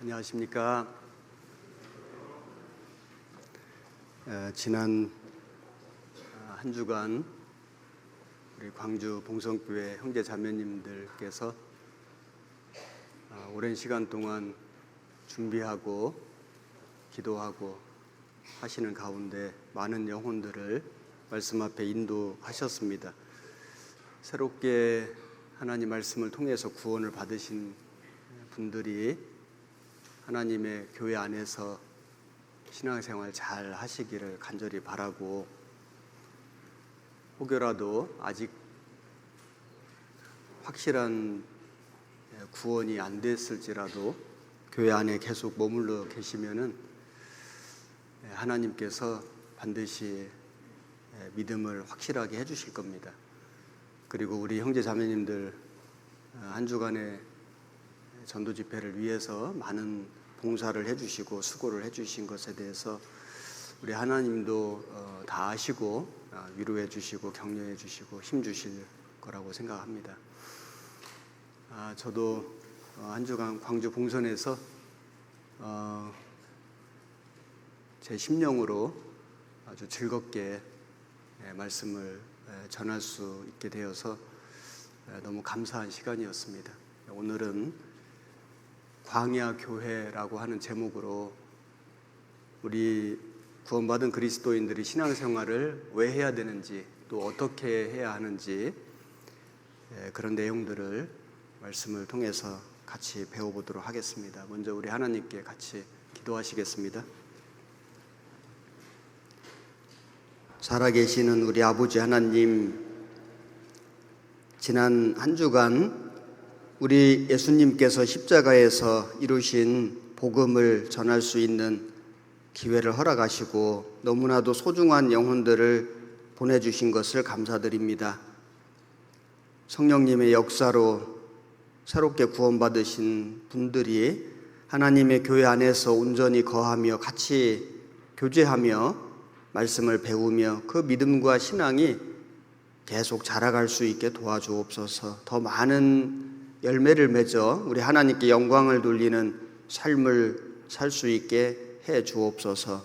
안녕하십니까. 지난 한 주간 우리 광주 봉성교회 형제 자매님들께서 오랜 시간 동안 준비하고 기도하고 하시는 가운데 많은 영혼들을 말씀 앞에 인도하셨습니다. 새롭게 하나님 말씀을 통해서 구원을 받으신 분들이 하나님의 교회 안에서 신앙생활 잘 하시기를 간절히 바라고, 혹여라도 아직 확실한 구원이 안 됐을지라도 교회 안에 계속 머물러 계시면은 하나님께서 반드시 믿음을 확실하게 해주실 겁니다. 그리고 우리 형제 자매님들 한 주간의 전도 집회를 위해서 많은 봉사를 해주시고 수고를 해주신 것에 대해서 우리 하나님도 다 아시고 위로해 주시고 격려해 주시고 힘 주실 거라고 생각합니다. 저도 한 주간 광주 봉선에서 제 심령으로 아주 즐겁게 말씀을 전할 수 있게 되어서 너무 감사한 시간이었습니다. 오늘은 광야 교회라고 하는 제목으로 우리 구원받은 그리스도인들이 신앙생활을 왜 해야 되는지, 또 어떻게 해야 하는지 그런 내용들을 말씀을 통해서 같이 배워보도록 하겠습니다. 먼저 우리 하나님께 같이 기도하시겠습니다. 살아계시는 우리 아버지 하나님, 지난 한 주간 우리 예수님께서 십자가에서 이루신 복음을 전할 수 있는 기회를 허락하시고 너무나도 소중한 영혼들을 보내주신 것을 감사드립니다. 성령님의 역사로 새롭게 구원받으신 분들이 하나님의 교회 안에서 온전히 거하며 같이 교제하며 말씀을 배우며 그 믿음과 신앙이 계속 자라갈 수 있게 도와주옵소서. 더 많은 열매를 맺어 우리 하나님께 영광을 돌리는 삶을 살 수 있게 해 주옵소서.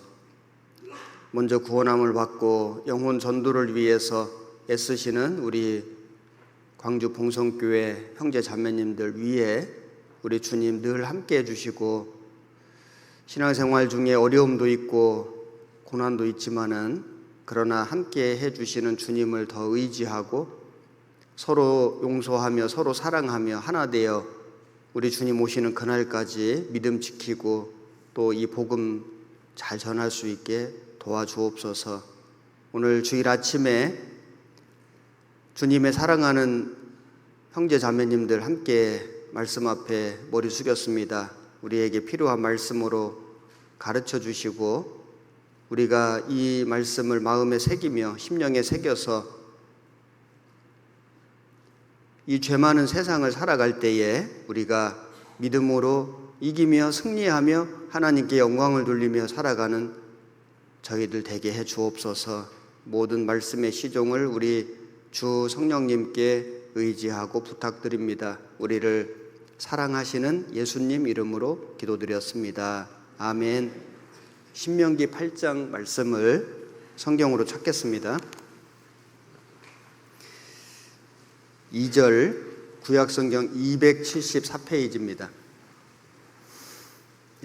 먼저 구원함을 받고 영혼 전도를 위해서 애쓰시는 우리 광주 봉성교회 형제 자매님들 위에 우리 주님 늘 함께 해주시고, 신앙생활 중에 어려움도 있고 고난도 있지만은 그러나 함께 해주시는 주님을 더 의지하고 서로 용서하며 서로 사랑하며 하나 되어 우리 주님 오시는 그날까지 믿음 지키고 또 이 복음 잘 전할 수 있게 도와주옵소서. 오늘 주일 아침에 주님의 사랑하는 형제 자매님들 함께 말씀 앞에 머리 숙였습니다. 우리에게 필요한 말씀으로 가르쳐 주시고 우리가 이 말씀을 마음에 새기며 심령에 새겨서 이 죄 많은 세상을 살아갈 때에 우리가 믿음으로 이기며 승리하며 하나님께 영광을 돌리며 살아가는 저희들 되게 해 주옵소서. 모든 말씀의 시종을 우리 주 성령님께 의지하고 부탁드립니다. 우리를 사랑하시는 예수님 이름으로 기도드렸습니다. 아멘. 신명기 8장 말씀을 성경으로 찾겠습니다. 2절 구약성경 274페이지입니다.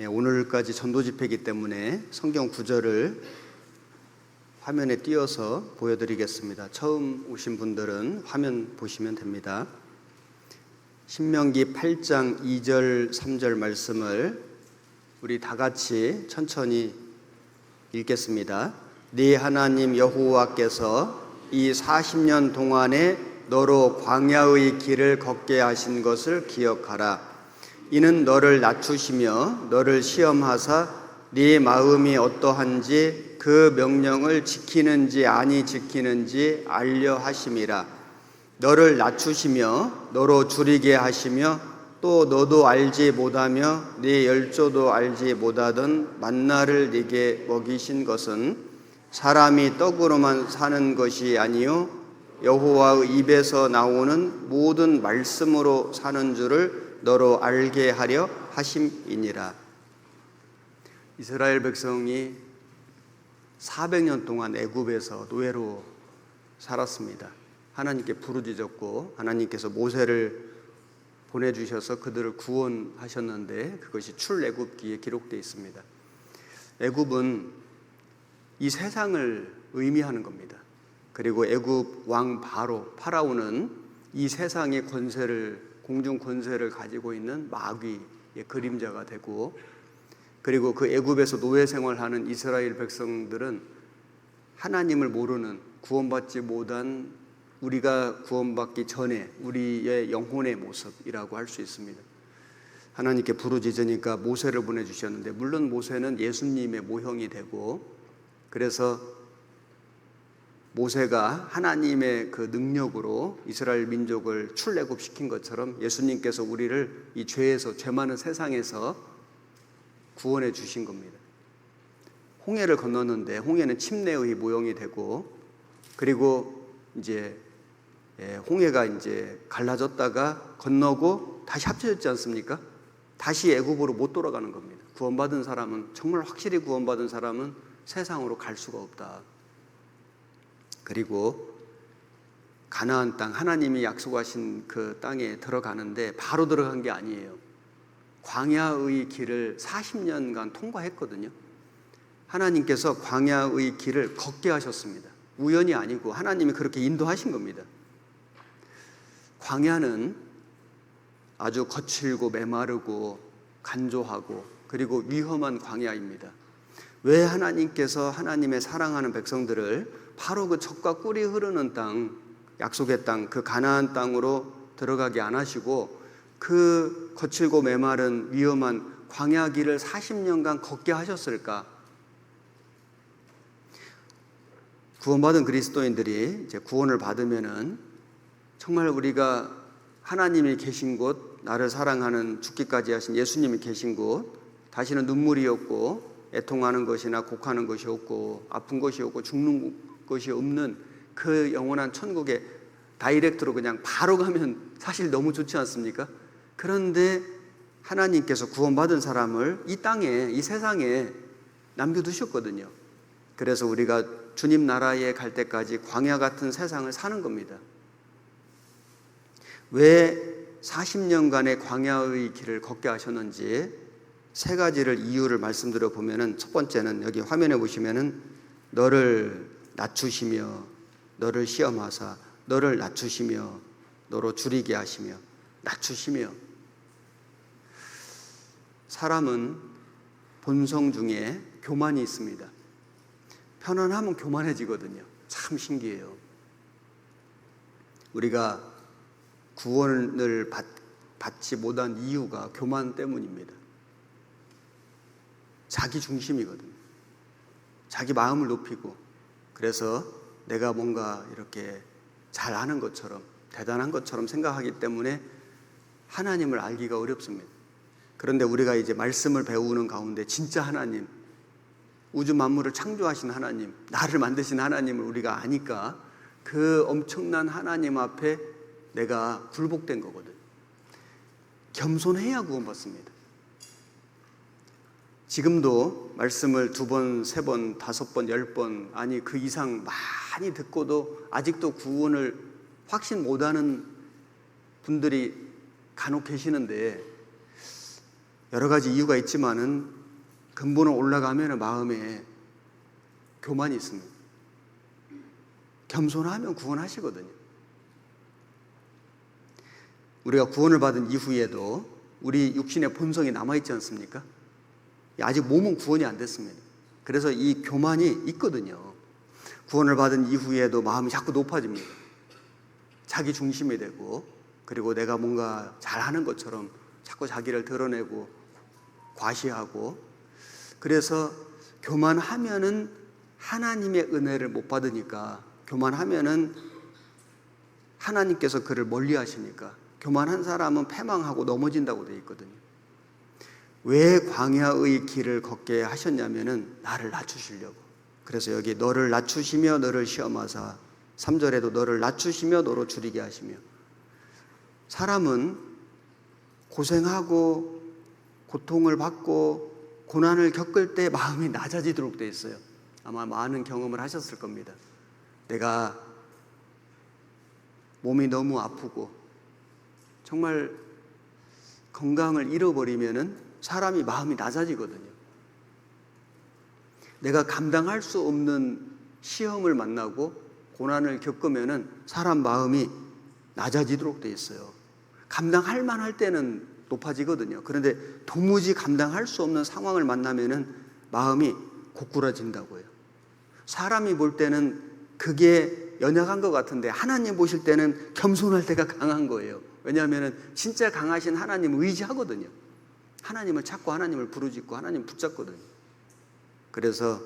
오늘까지 전도집회이기 때문에 성경 구절을 화면에 띄워서 보여드리겠습니다. 처음 오신 분들은 화면 보시면 됩니다. 신명기 8장 2절 3절 말씀을 우리 다 같이 천천히 읽겠습니다. 네 하나님 여호와께서 이 40년 동안에 너로 광야의 길을 걷게 하신 것을 기억하라. 이는 너를 낮추시며 너를 시험하사 네 마음이 어떠한지 그 명령을 지키는지 아니 지키는지 알려 하심이라. 너를 낮추시며 너로 줄이게 하시며 또 너도 알지 못하며 네 열조도 알지 못하던 만나를 네게 먹이신 것은 사람이 떡으로만 사는 것이 아니요 여호와의 입에서 나오는 모든 말씀으로 사는 줄을 너로 알게 하려 하심이니라. 이스라엘 백성이 400년 동안 애굽에서 노예로 살았습니다. 하나님께 부르짖었고 하나님께서 모세를 보내주셔서 그들을 구원하셨는데 그것이 출애굽기에 기록되어 있습니다. 애굽은 이 세상을 의미하는 겁니다. 그리고 애굽 왕 파라오는 이 세상의 권세를, 공중 권세를 가지고 있는 마귀의 그림자가 되고, 그리고 그 애굽에서 노예 생활하는 이스라엘 백성들은 하나님을 모르는, 구원받지 못한, 우리가 구원받기 전에 우리의 영혼의 모습이라고 할 수 있습니다. 하나님께 부르짖으니까 모세를 보내주셨는데, 물론 모세는 예수님의 모형이 되고, 그래서 모세가 하나님의 그 능력으로 이스라엘 민족을 출애굽시킨 것처럼 예수님께서 우리를 이 죄 많은 세상에서 구원해 주신 겁니다. 홍해를 건넜는데 홍해는 침례의 모형이 되고, 그리고 이제 홍해가 이제 갈라졌다가 건너고 다시 합쳐졌지 않습니까? 다시 애굽으로 못 돌아가는 겁니다. 구원받은 사람은, 정말 확실히 구원받은 사람은 세상으로 갈 수가 없다. 그리고 가나안 땅, 하나님이 약속하신 그 땅에 들어가는데 바로 들어간 게 아니에요. 광야의 길을 40년간 통과했거든요. 하나님께서 광야의 길을 걷게 하셨습니다. 우연이 아니고 하나님이 그렇게 인도하신 겁니다. 광야는 아주 거칠고 메마르고 간조하고 그리고 위험한 광야입니다. 왜 하나님께서 하나님의 사랑하는 백성들을 바로 그 젖과 꿀이 흐르는 땅, 약속의 땅, 그 가나안 땅으로 들어가게 안 하시고 그 거칠고 메마른 위험한 광야 길을 40년간 걷게 하셨을까? 구원받은 그리스도인들이 이제 구원을 받으면은 정말 우리가 하나님이 계신 곳, 나를 사랑하는 죽기까지 하신 예수님이 계신 곳, 다시는 눈물이 없고 애통하는 것이나 곡하는 것이 없고 아픈 것이 없고 죽는 것이 없는 그 영원한 천국에 다이렉트로 그냥 바로 가면 사실 너무 좋지 않습니까? 그런데 하나님께서 구원받은 사람을 이 땅에, 이 세상에 남겨두셨거든요. 그래서 우리가 주님 나라에 갈 때까지 광야 같은 세상을 사는 겁니다. 왜 40년간의 광야의 길을 걷게 하셨는지 세 가지를 이유를 말씀드려 보면은, 첫 번째는 여기 화면에 보시면은 너를 낮추시며 너를 시험하사 너를 낮추시며 너로 줄이게 하시며, 낮추시며. 사람은 본성 중에 교만이 있습니다. 편안하면 교만해지거든요. 참 신기해요. 우리가 구원을 받지 못한 이유가 교만 때문입니다. 자기 중심이거든요. 자기 마음을 높이고, 그래서 내가 뭔가 이렇게 잘하는 것처럼, 대단한 것처럼 생각하기 때문에 하나님을 알기가 어렵습니다. 그런데 우리가 이제 말씀을 배우는 가운데 진짜 하나님, 우주 만물을 창조하신 하나님, 나를 만드신 하나님을 우리가 아니까 그 엄청난 하나님 앞에 내가 굴복된 거거든. 겸손해야 구원받습니다. 지금도 말씀을 2번, 3번, 5번, 10번, 아니 그 이상 많이 듣고도 아직도 구원을 확신 못하는 분들이 간혹 계시는데, 여러 가지 이유가 있지만은 근본은 올라가면 마음에 교만이 있습니다. 겸손하면 구원하시거든요. 우리가 구원을 받은 이후에도 우리 육신의 본성이 남아있지 않습니까? 아직 몸은 구원이 안 됐습니다. 그래서 이 교만이 있거든요. 구원을 받은 이후에도 마음이 자꾸 높아집니다. 자기 중심이 되고, 그리고 내가 뭔가 잘하는 것처럼 자꾸 자기를 드러내고 과시하고, 그래서 교만하면은 하나님의 은혜를 못 받으니까, 교만하면은 하나님께서 그를 멀리 하시니까, 교만한 사람은 패망하고 넘어진다고 되어 있거든요. 왜 광야의 길을 걷게 하셨냐면은 나를 낮추시려고. 그래서 여기 너를 낮추시며 너를 시험하사, 3절에도 너를 낮추시며 너로 줄이게 하시며. 사람은 고생하고 고통을 받고 고난을 겪을 때 마음이 낮아지도록 되어 있어요. 아마 많은 경험을 하셨을 겁니다. 내가 몸이 너무 아프고 정말 건강을 잃어버리면은 사람이 마음이 낮아지거든요. 내가 감당할 수 없는 시험을 만나고 고난을 겪으면은 사람 마음이 낮아지도록 되어 있어요. 감당할 만할 때는 높아지거든요. 그런데 도무지 감당할 수 없는 상황을 만나면은 마음이 고꾸라진다고 해요. 사람이 볼 때는 그게 연약한 것 같은데 하나님 보실 때는 겸손할 때가 강한 거예요. 왜냐하면 진짜 강하신 하나님을 의지하거든요. 하나님을 찾고 하나님을 부르짖고 하나님을 붙잡거든요. 그래서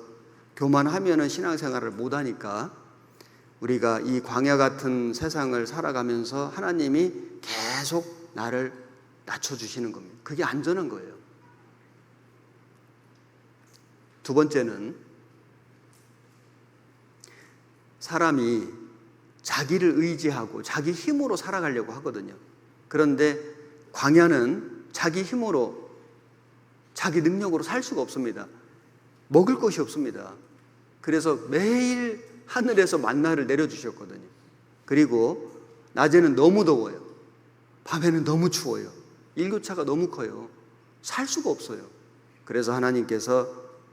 교만하면은 신앙생활을 못하니까 우리가 이 광야 같은 세상을 살아가면서 하나님이 계속 나를 낮춰주시는 겁니다. 그게 안전한 거예요. 두 번째는 사람이 자기를 의지하고 자기 힘으로 살아가려고 하거든요. 그런데 광야는 자기 힘으로 자기 능력으로 살 수가 없습니다. 먹을 것이 없습니다. 그래서 매일 하늘에서 만나를 내려주셨거든요. 그리고 낮에는 너무 더워요. 밤에는 너무 추워요. 일교차가 너무 커요. 살 수가 없어요. 그래서 하나님께서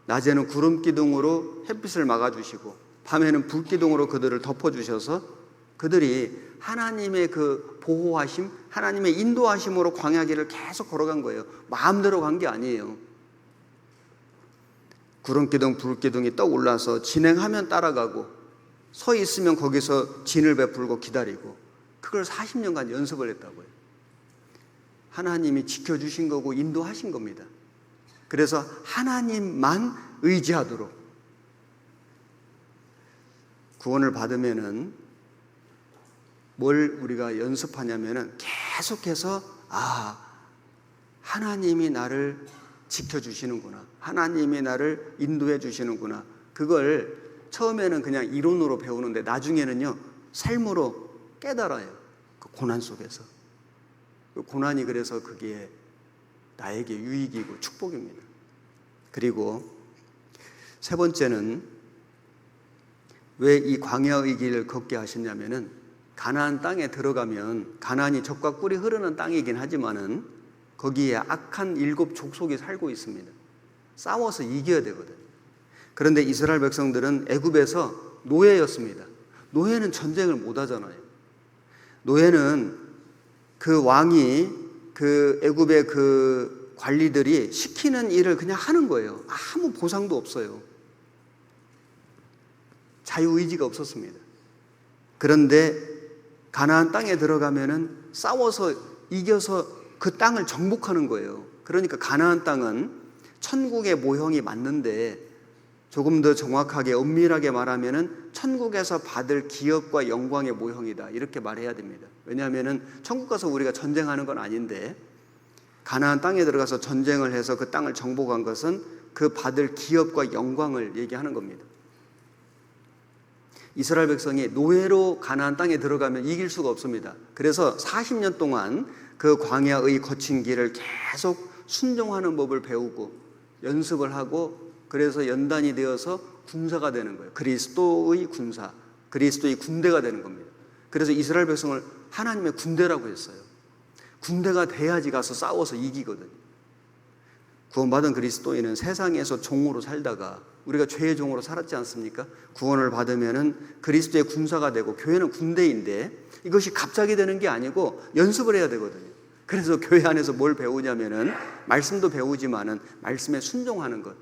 낮에는 구름 기둥으로 햇빛을 막아주시고 밤에는 불 기둥으로 그들을 덮어주셔서 그들이 하나님의 그 보호하심, 하나님의 인도하심으로 광야길을 계속 걸어간 거예요. 마음대로 간 게 아니에요. 구름 기둥, 불 기둥이 떡 올라서 진행하면 따라가고 서 있으면 거기서 진을 베풀고 기다리고 그걸 40년간 연습을 했다고요. 하나님이 지켜주신 거고 인도하신 겁니다. 그래서 하나님만 의지하도록 구원을 받으면은 뭘 우리가 연습하냐면은 계속해서 하나님이 나를 지켜주시는구나. 하나님이 나를 인도해 주시는구나. 그걸 처음에는 그냥 이론으로 배우는데 나중에는요 삶으로 깨달아요. 그 고난 속에서. 그 고난이 그래서 그게 나에게 유익이고 축복입니다. 그리고 세 번째는 왜 이 광야의 길을 걷게 하셨냐면은 가나안 땅에 들어가면 가나안이 젖과 꿀이 흐르는 땅이긴 하지만은 거기에 악한 7 족속이 살고 있습니다. 싸워서 이겨야 되거든요. 그런데 이스라엘 백성들은 애굽에서 노예였습니다. 노예는 전쟁을 못 하잖아요. 노예는 그 왕이 그 애굽의 그 관리들이 시키는 일을 그냥 하는 거예요. 아무 보상도 없어요. 자유의지가 없었습니다. 그런데 가나안 땅에 들어가면은 싸워서 이겨서 그 땅을 정복하는 거예요. 그러니까 가나안 땅은 천국의 모형이 맞는데 조금 더 정확하게 엄밀하게 말하면은 천국에서 받을 기업과 영광의 모형이다. 이렇게 말해야 됩니다. 왜냐하면은 천국 가서 우리가 전쟁하는 건 아닌데 가나안 땅에 들어가서 전쟁을 해서 그 땅을 정복한 것은 그 받을 기업과 영광을 얘기하는 겁니다. 이스라엘 백성이 노예로 가나안 땅에 들어가면 이길 수가 없습니다. 그래서 40년 동안 그 광야의 거친 길을 계속 순종하는 법을 배우고 연습을 하고 그래서 연단이 되어서 군사가 되는 거예요. 그리스도의 군사, 그리스도의 군대가 되는 겁니다. 그래서 이스라엘 백성을 하나님의 군대라고 했어요. 군대가 돼야지 가서 싸워서 이기거든요. 구원받은 그리스도인은 세상에서 종으로 살다가 우리가 죄의 종으로 살았지 않습니까? 구원을 받으면은 그리스도의 군사가 되고 교회는 군대인데 이것이 갑자기 되는 게 아니고 연습을 해야 되거든요. 그래서 교회 안에서 뭘 배우냐면은 말씀도 배우지만은 말씀에 순종하는 것,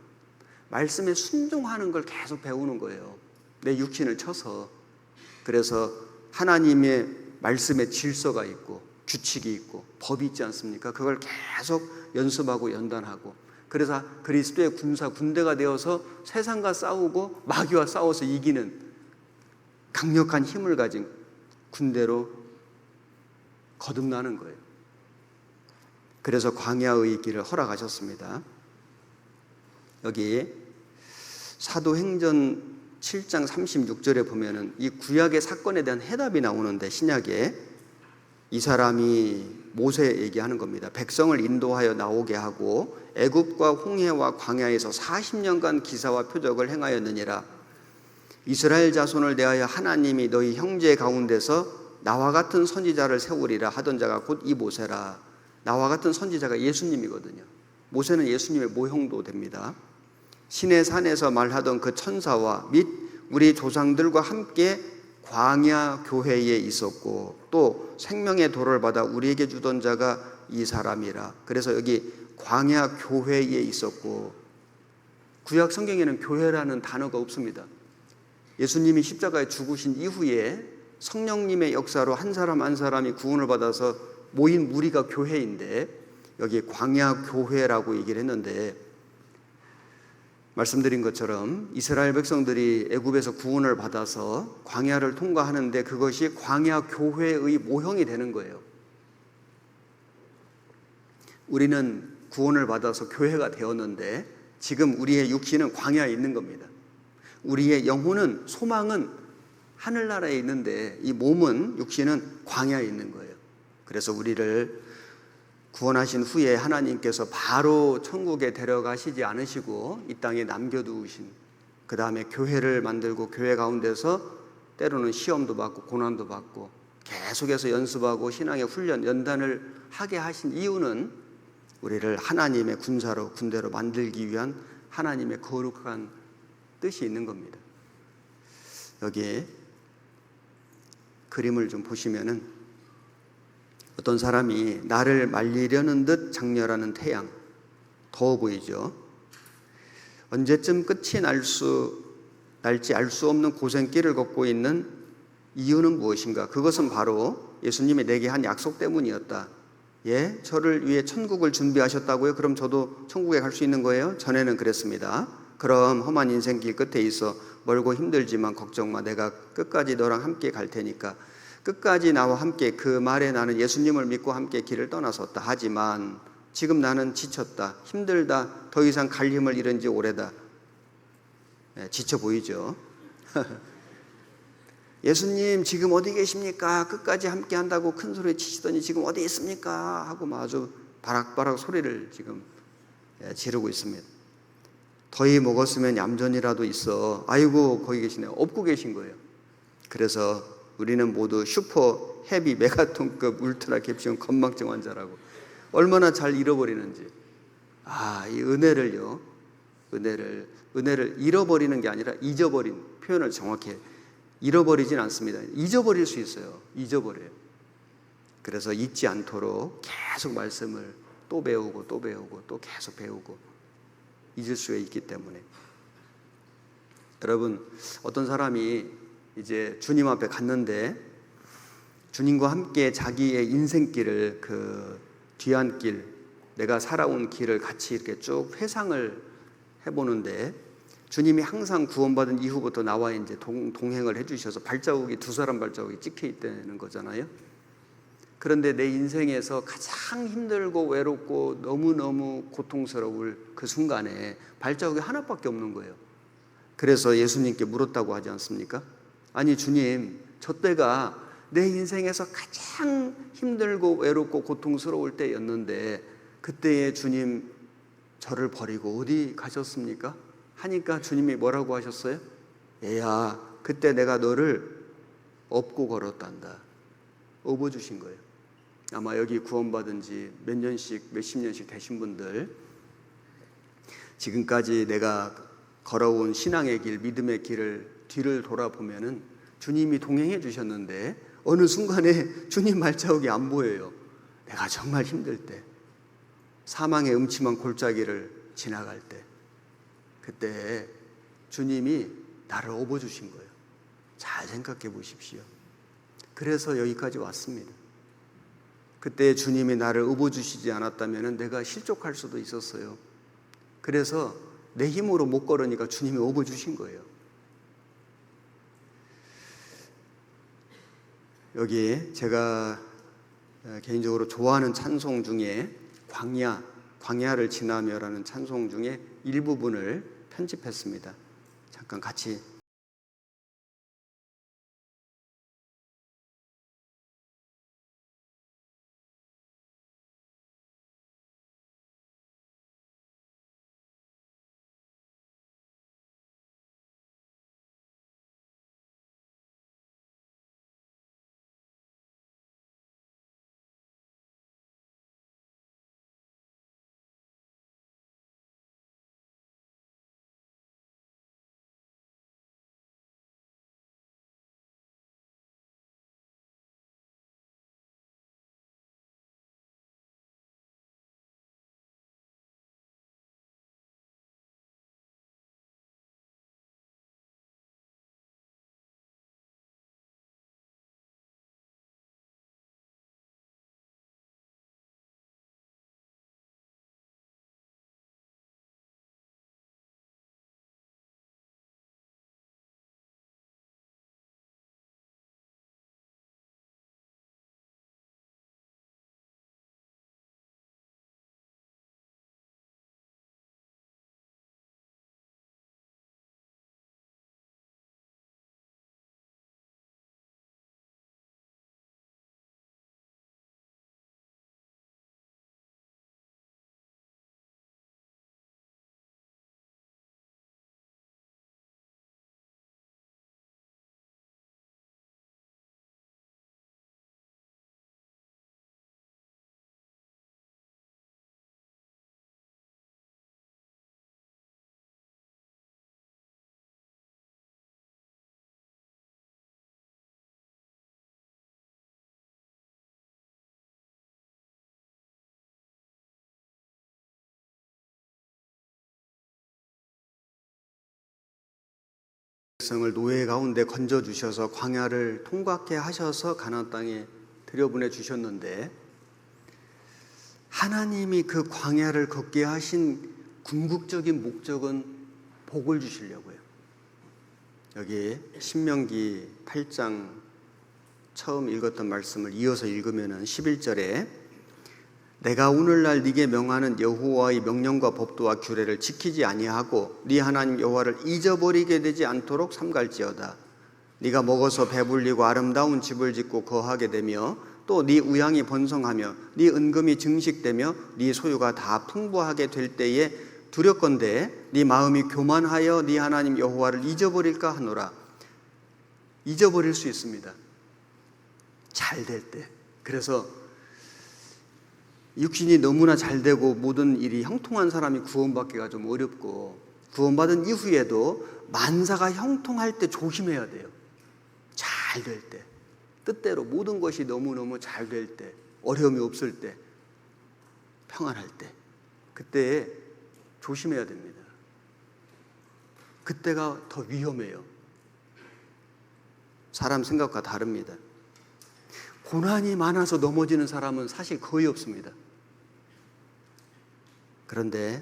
말씀에 순종하는 걸 계속 배우는 거예요. 내 육신을 쳐서. 그래서 하나님의 말씀에 질서가 있고 규칙이 있고 법이 있지 않습니까? 그걸 계속 연습하고 연단하고 그래서 그리스도의 군대가 되어서 세상과 싸우고 마귀와 싸워서 이기는 강력한 힘을 가진 군대로 거듭나는 거예요. 그래서 광야의 길을 허락하셨습니다. 여기 사도행전 7장 36절에 보면은 이 구약의 사건에 대한 해답이 나오는데 신약에 이 사람이 모세 얘기하는 겁니다. 백성을 인도하여 나오게 하고 애굽과 홍해와 광야에서 40년간 기사와 표적을 행하였느니라. 이스라엘 자손을 대하여 하나님이 너희 형제 가운데서 나와 같은 선지자를 세우리라 하던 자가 곧 이 모세라. 나와 같은 선지자가 예수님이거든요. 모세는 예수님의 모형도 됩니다. 시내 산에서 말하던 그 천사와 및 우리 조상들과 함께 광야 교회에 있었고 또 생명의 도를 받아 우리에게 주던 자가 이 사람이라. 그래서 여기 광야 교회에 있었고, 구약 성경에는 교회라는 단어가 없습니다. 예수님이 십자가에 죽으신 이후에 성령님의 역사로 한 사람 한 사람이 구원을 받아서 모인 무리가 교회인데, 여기 광야 교회라고 얘기를 했는데, 말씀드린 것처럼 이스라엘 백성들이 애굽에서 구원을 받아서 광야를 통과하는데 그것이 광야 교회의 모형이 되는 거예요. 우리는 구원을 받아서 교회가 되었는데 지금 우리의 육신은 광야에 있는 겁니다. 우리의 영혼은, 소망은 하늘나라에 있는데 이 몸은, 육신은 광야에 있는 거예요. 그래서 우리를 구원하신 후에 하나님께서 바로 천국에 데려가시지 않으시고 이 땅에 남겨두신, 그 다음에 교회를 만들고 교회 가운데서 때로는 시험도 받고 고난도 받고 계속해서 연습하고 신앙의 훈련, 연단을 하게 하신 이유는 우리를 하나님의 군사로, 군대로 만들기 위한 하나님의 거룩한 뜻이 있는 겁니다. 여기에 그림을 좀 보시면은 어떤 사람이 나를 말리려는 듯 장렬하는 태양, 더워 보이죠? 언제쯤 끝이 날지 알 수 없는 고생길을 걷고 있는 이유는 무엇인가? 그것은 바로 예수님이 내게 한 약속 때문이었다. 예? 저를 위해 천국을 준비하셨다고요? 그럼 저도 천국에 갈 수 있는 거예요? 전에는 그랬습니다. 그럼 험한 인생길 끝에 있어 멀고 힘들지만 걱정 마. 내가 끝까지 너랑 함께 갈 테니까. 끝까지 나와 함께, 그 말에 나는 예수님을 믿고 함께 길을 떠나섰다. 하지만 지금 나는 지쳤다, 힘들다, 더 이상 갈 힘을 잃은 지 오래다. 지쳐 보이죠? 예수님 지금 어디 계십니까? 끝까지 함께 한다고 큰 소리 치시더니 지금 어디 있습니까? 하고 아주 바락바락 소리를 지금 지르고 있습니다. 더위 먹었으면 얌전이라도 있어. 아이고 거기 계시네요. 업고 계신 거예요. 그래서 우리는 모두 슈퍼 헤비 메가톤급 울트라 캡슐 건망증 환자라고. 얼마나 잘 잃어버리는지. 이 은혜를요, 은혜를 잃어버리는 게 아니라 잊어버린, 표현을 정확히 잃어버리진 않습니다. 잊어버릴 수 있어요. 잊어버려요. 그래서 잊지 않도록 계속 말씀을 또 배우고 또 배우고 또 계속 배우고 잊을 수 있기 때문에. 여러분, 어떤 사람이 이제 주님 앞에 갔는데 주님과 함께 자기의 인생길을, 그 뒤안길, 내가 살아온 길을 같이 이렇게 쭉 회상을 해보는데, 주님이 항상 구원받은 이후부터 나와 이제 동행을 해주셔서 발자국이, 두 사람 발자국이 찍혀 있다는 거잖아요. 그런데 내 인생에서 가장 힘들고 외롭고 너무너무 고통스러울 그 순간에 발자국이 하나밖에 없는 거예요. 그래서 예수님께 물었다고 하지 않습니까? 아니 주님, 저 때가 내 인생에서 가장 힘들고 외롭고 고통스러울 때였는데 그때에 주님 저를 버리고 어디 가셨습니까? 하니까 주님이 뭐라고 하셨어요? 얘야, 그때 내가 너를 업고 걸었단다. 업어주신 거예요. 아마 여기 구원받은 지 몇 년씩, 몇십 년씩 되신 분들, 지금까지 내가 걸어온 신앙의 길, 믿음의 길을 뒤를 돌아보면은 주님이 동행해 주셨는데 어느 순간에 주님 발자국이 안 보여요. 내가 정말 힘들 때, 사망의 음침한 골짜기를 지나갈 때, 그때 주님이 나를 업어주신 거예요. 잘 생각해 보십시오. 그래서 여기까지 왔습니다. 그때 주님이 나를 업어주시지 않았다면 내가 실족할 수도 있었어요. 그래서 내 힘으로 못 걸으니까 주님이 업어주신 거예요. 여기 제가 개인적으로 좋아하는 찬송 중에 광야를 지나며라는 찬송 중에 일부분을 편집했습니다. 잠깐 같이 백성을 노예 가운데 건져 주셔서 광야를 통과케 하셔서 가나안 땅에 들여보내 주셨는데, 하나님이 그 광야를 걷게 하신 궁극적인 목적은 복을 주시려고요. 여기 신명기 8장 처음 읽었던 말씀을 이어서 읽으면 11절에 내가 오늘날 네게 명하는 여호와의 명령과 법도와 규례를 지키지 아니하고 네 하나님 여호와를 잊어버리게 되지 않도록 삼갈지어다. 네가 먹어서 배불리고 아름다운 집을 짓고 거하게 되며 또 네 우양이 번성하며 네 은금이 증식되며 네 소유가 다 풍부하게 될 때에 두렵건대 네 마음이 교만하여 네 하나님 여호와를 잊어버릴까 하노라. 잊어버릴 수 있습니다. 잘 될 때. 그래서 육신이 너무나 잘 되고 모든 일이 형통한 사람이 구원받기가 좀 어렵고, 구원받은 이후에도 만사가 형통할 때 조심해야 돼요. 잘 될 때, 뜻대로 모든 것이 너무너무 잘 될 때, 어려움이 없을 때, 평안할 때, 그때 조심해야 됩니다. 그때가 더 위험해요. 사람 생각과 다릅니다. 고난이 많아서 넘어지는 사람은 사실 거의 없습니다. 그런데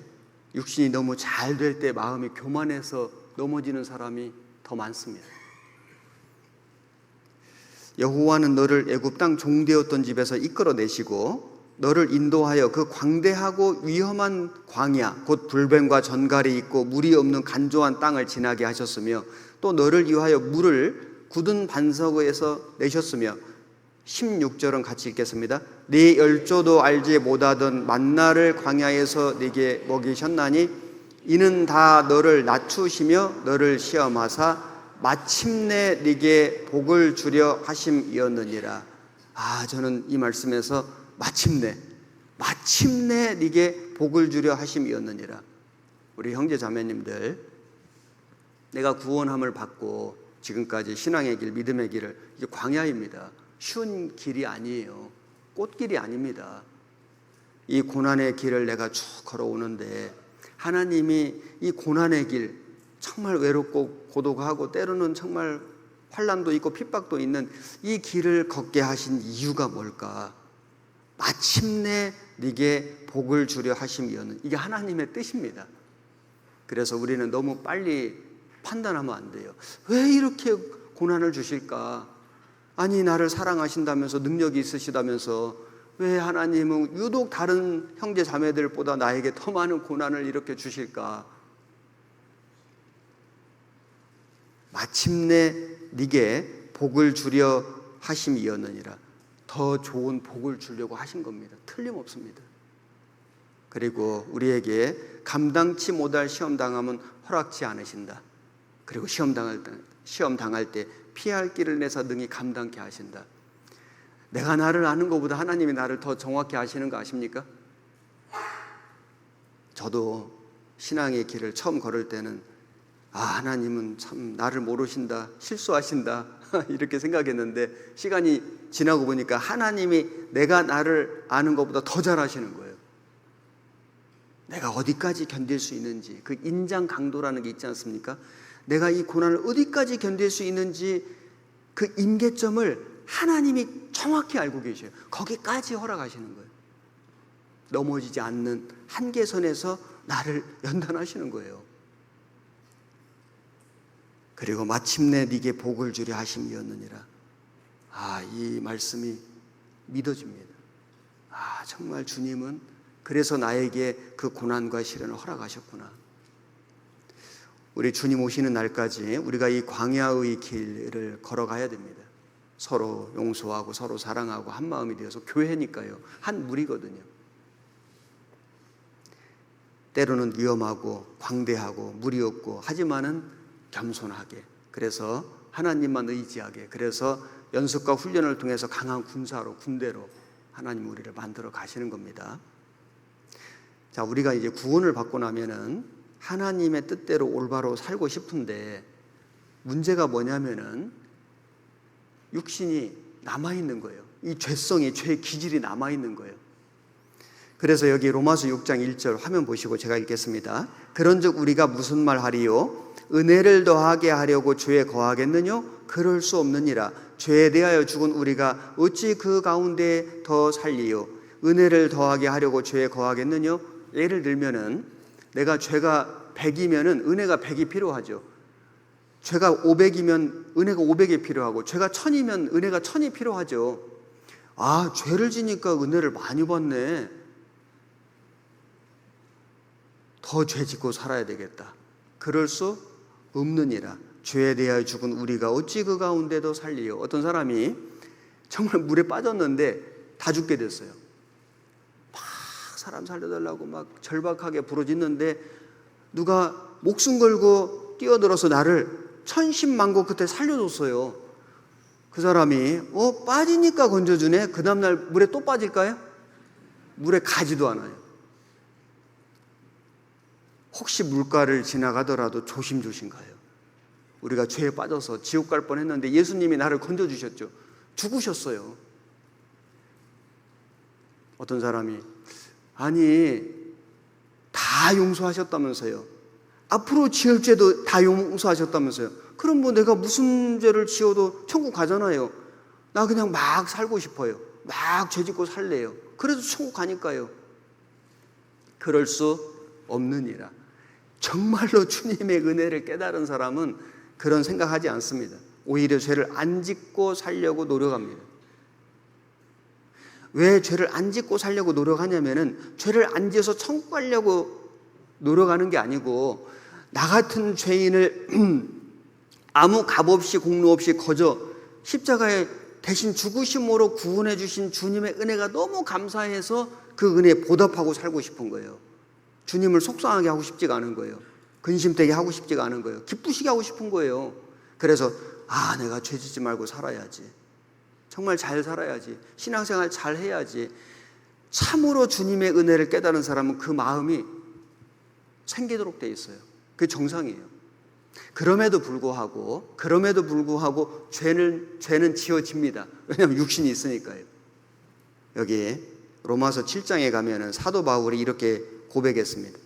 육신이 너무 잘 될 때 마음이 교만해서 넘어지는 사람이 더 많습니다. 여호와는 너를 애굽 땅 종되었던 집에서 이끌어내시고 너를 인도하여 그 광대하고 위험한 광야 곧 불뱀과 전갈이 있고 물이 없는 간조한 땅을 지나게 하셨으며 또 너를 위하여 물을 굳은 반석에서 내셨으며 16절은 같이 읽겠습니다. 네 열조도 알지 못하던 만나를 광야에서 네게 먹이셨나니 이는 다 너를 낮추시며 너를 시험하사 마침내 네게 복을 주려 하심이었느니라. 저는 이 말씀에서 마침내 네게 복을 주려 하심이었느니라. 우리 형제 자매님들, 내가 구원함을 받고 지금까지 신앙의 길, 믿음의 길을, 이게 광야입니다. 쉬운 길이 아니에요. 꽃길이 아닙니다. 이 고난의 길을 내가 쭉 걸어오는데 하나님이 이 고난의 길, 정말 외롭고 고독하고 때로는 정말 환난도 있고 핍박도 있는 이 길을 걷게 하신 이유가 뭘까? 마침내 네게 복을 주려 하심이었는, 이게 하나님의 뜻입니다. 그래서 우리는 너무 빨리 판단하면 안 돼요. 왜 이렇게 고난을 주실까? 아니, 나를 사랑하신다면서, 능력이 있으시다면서 왜 하나님은 유독 다른 형제 자매들보다 나에게 더 많은 고난을 이렇게 주실까? 마침내 네게 복을 주려 하심이었느니라. 더 좋은 복을 주려고 하신 겁니다. 틀림없습니다. 그리고 우리에게 감당치 못할 시험 당함은 허락지 않으신다. 그리고 시험 당할 때 피할 길을 내서 능히 감당케 하신다. 내가 나를 아는 것보다 하나님이 나를 더 정확히 아시는 거 아십니까? 저도 신앙의 길을 처음 걸을 때는 하나님은 참 나를 모르신다, 실수하신다 이렇게 생각했는데 시간이 지나고 보니까 하나님이 내가 나를 아는 것보다 더 잘 아시는 거예요. 내가 어디까지 견딜 수 있는지, 그 인장 강도라는 게 있지 않습니까? 내가 이 고난을 어디까지 견딜 수 있는지 그 임계점을 하나님이 정확히 알고 계셔요. 거기까지 허락하시는 거예요. 넘어지지 않는 한계선에서 나를 연단하시는 거예요. 그리고 마침내 네게 복을 주려 하심이었느니라. 이 말씀이 믿어집니다. 정말 주님은 그래서 나에게 그 고난과 시련을 허락하셨구나. 우리 주님 오시는 날까지 우리가 이 광야의 길을 걸어가야 됩니다. 서로 용서하고 서로 사랑하고 한 마음이 되어서, 교회니까요, 한 무리거든요. 때로는 위험하고 광대하고 무리 없고, 하지만은 겸손하게, 그래서 하나님만 의지하게, 그래서 연습과 훈련을 통해서 강한 군대로 하나님 우리를 만들어 가시는 겁니다. 자, 우리가 이제 구원을 받고 나면은 하나님의 뜻대로 올바로 살고 싶은데 문제가 뭐냐면은 육신이 남아있는 거예요. 이 죄성이, 죄의 기질이 남아있는 거예요. 그래서 여기 로마서 6장 1절 화면 보시고 제가 읽겠습니다. 그런즉 우리가 무슨 말 하리요? 은혜를 더하게 하려고 죄에 거하겠느냐? 그럴 수 없느니라. 죄에 대하여 죽은 우리가 어찌 그 가운데 더 살리요? 은혜를 더하게 하려고 죄에 거하겠느냐? 예를 들면은 내가 죄가 100이면은 은혜가 100이 필요하죠. 죄가 500이면 은혜가 500이 필요하고, 죄가 1000이면 은혜가 1000이 필요하죠. 아, 죄를 지니까 은혜를 많이 받네. 더 죄 짓고 살아야 되겠다. 그럴 수 없느니라. 죄에 대하여 죽은 우리가 어찌 그 가운데도 살리요? 어떤 사람이 정말 물에 빠졌는데 다 죽게 됐어요. 막 사람 살려달라고 막 절박하게 부르짖는데 누가 목숨 걸고 뛰어들어서 나를 천신만고 그때 살려줬어요. 그 사람이 빠지니까 건져주네. 그 다음날 물에 또 빠질까요? 물에 가지도 않아요. 혹시 물가를 지나가더라도 조심조심 가요. 우리가 죄에 빠져서 지옥 갈 뻔했는데 예수님이 나를 건져주셨죠. 죽으셨어요. 어떤 사람이 아니 다 용서하셨다면서요. 앞으로 지을 죄도 다 용서하셨다면서요. 그럼 뭐 내가 무슨 죄를 지어도 천국 가잖아요. 나 그냥 막 살고 싶어요. 막 죄 짓고 살래요. 그래도 천국 가니까요. 그럴 수 없느니라. 정말로 주님의 은혜를 깨달은 사람은 그런 생각하지 않습니다. 오히려 죄를 안 짓고 살려고 노력합니다. 왜 죄를 안 짓고 살려고 노력하냐면은 죄를 안 지어서 천국 가려고 노력하는 게 아니고, 나 같은 죄인을 아무 값 없이 공로 없이 거저 십자가에 대신 죽으심으로 구원해 주신 주님의 은혜가 너무 감사해서 그 은혜에 보답하고 살고 싶은 거예요. 주님을 속상하게 하고 싶지가 않은 거예요. 근심되게 하고 싶지가 않은 거예요. 기쁘시게 하고 싶은 거예요. 그래서 내가 죄 짓지 말고 살아야지. 정말 잘 살아야지. 신앙생활 잘 해야지. 참으로 주님의 은혜를 깨달은 사람은 그 마음이 생기도록 돼 있어요. 그게 정상이에요. 그럼에도 불구하고 죄는 지어집니다. 왜냐하면 육신이 있으니까요. 여기 로마서 7장에 가면은 사도 바울이 이렇게 고백했습니다.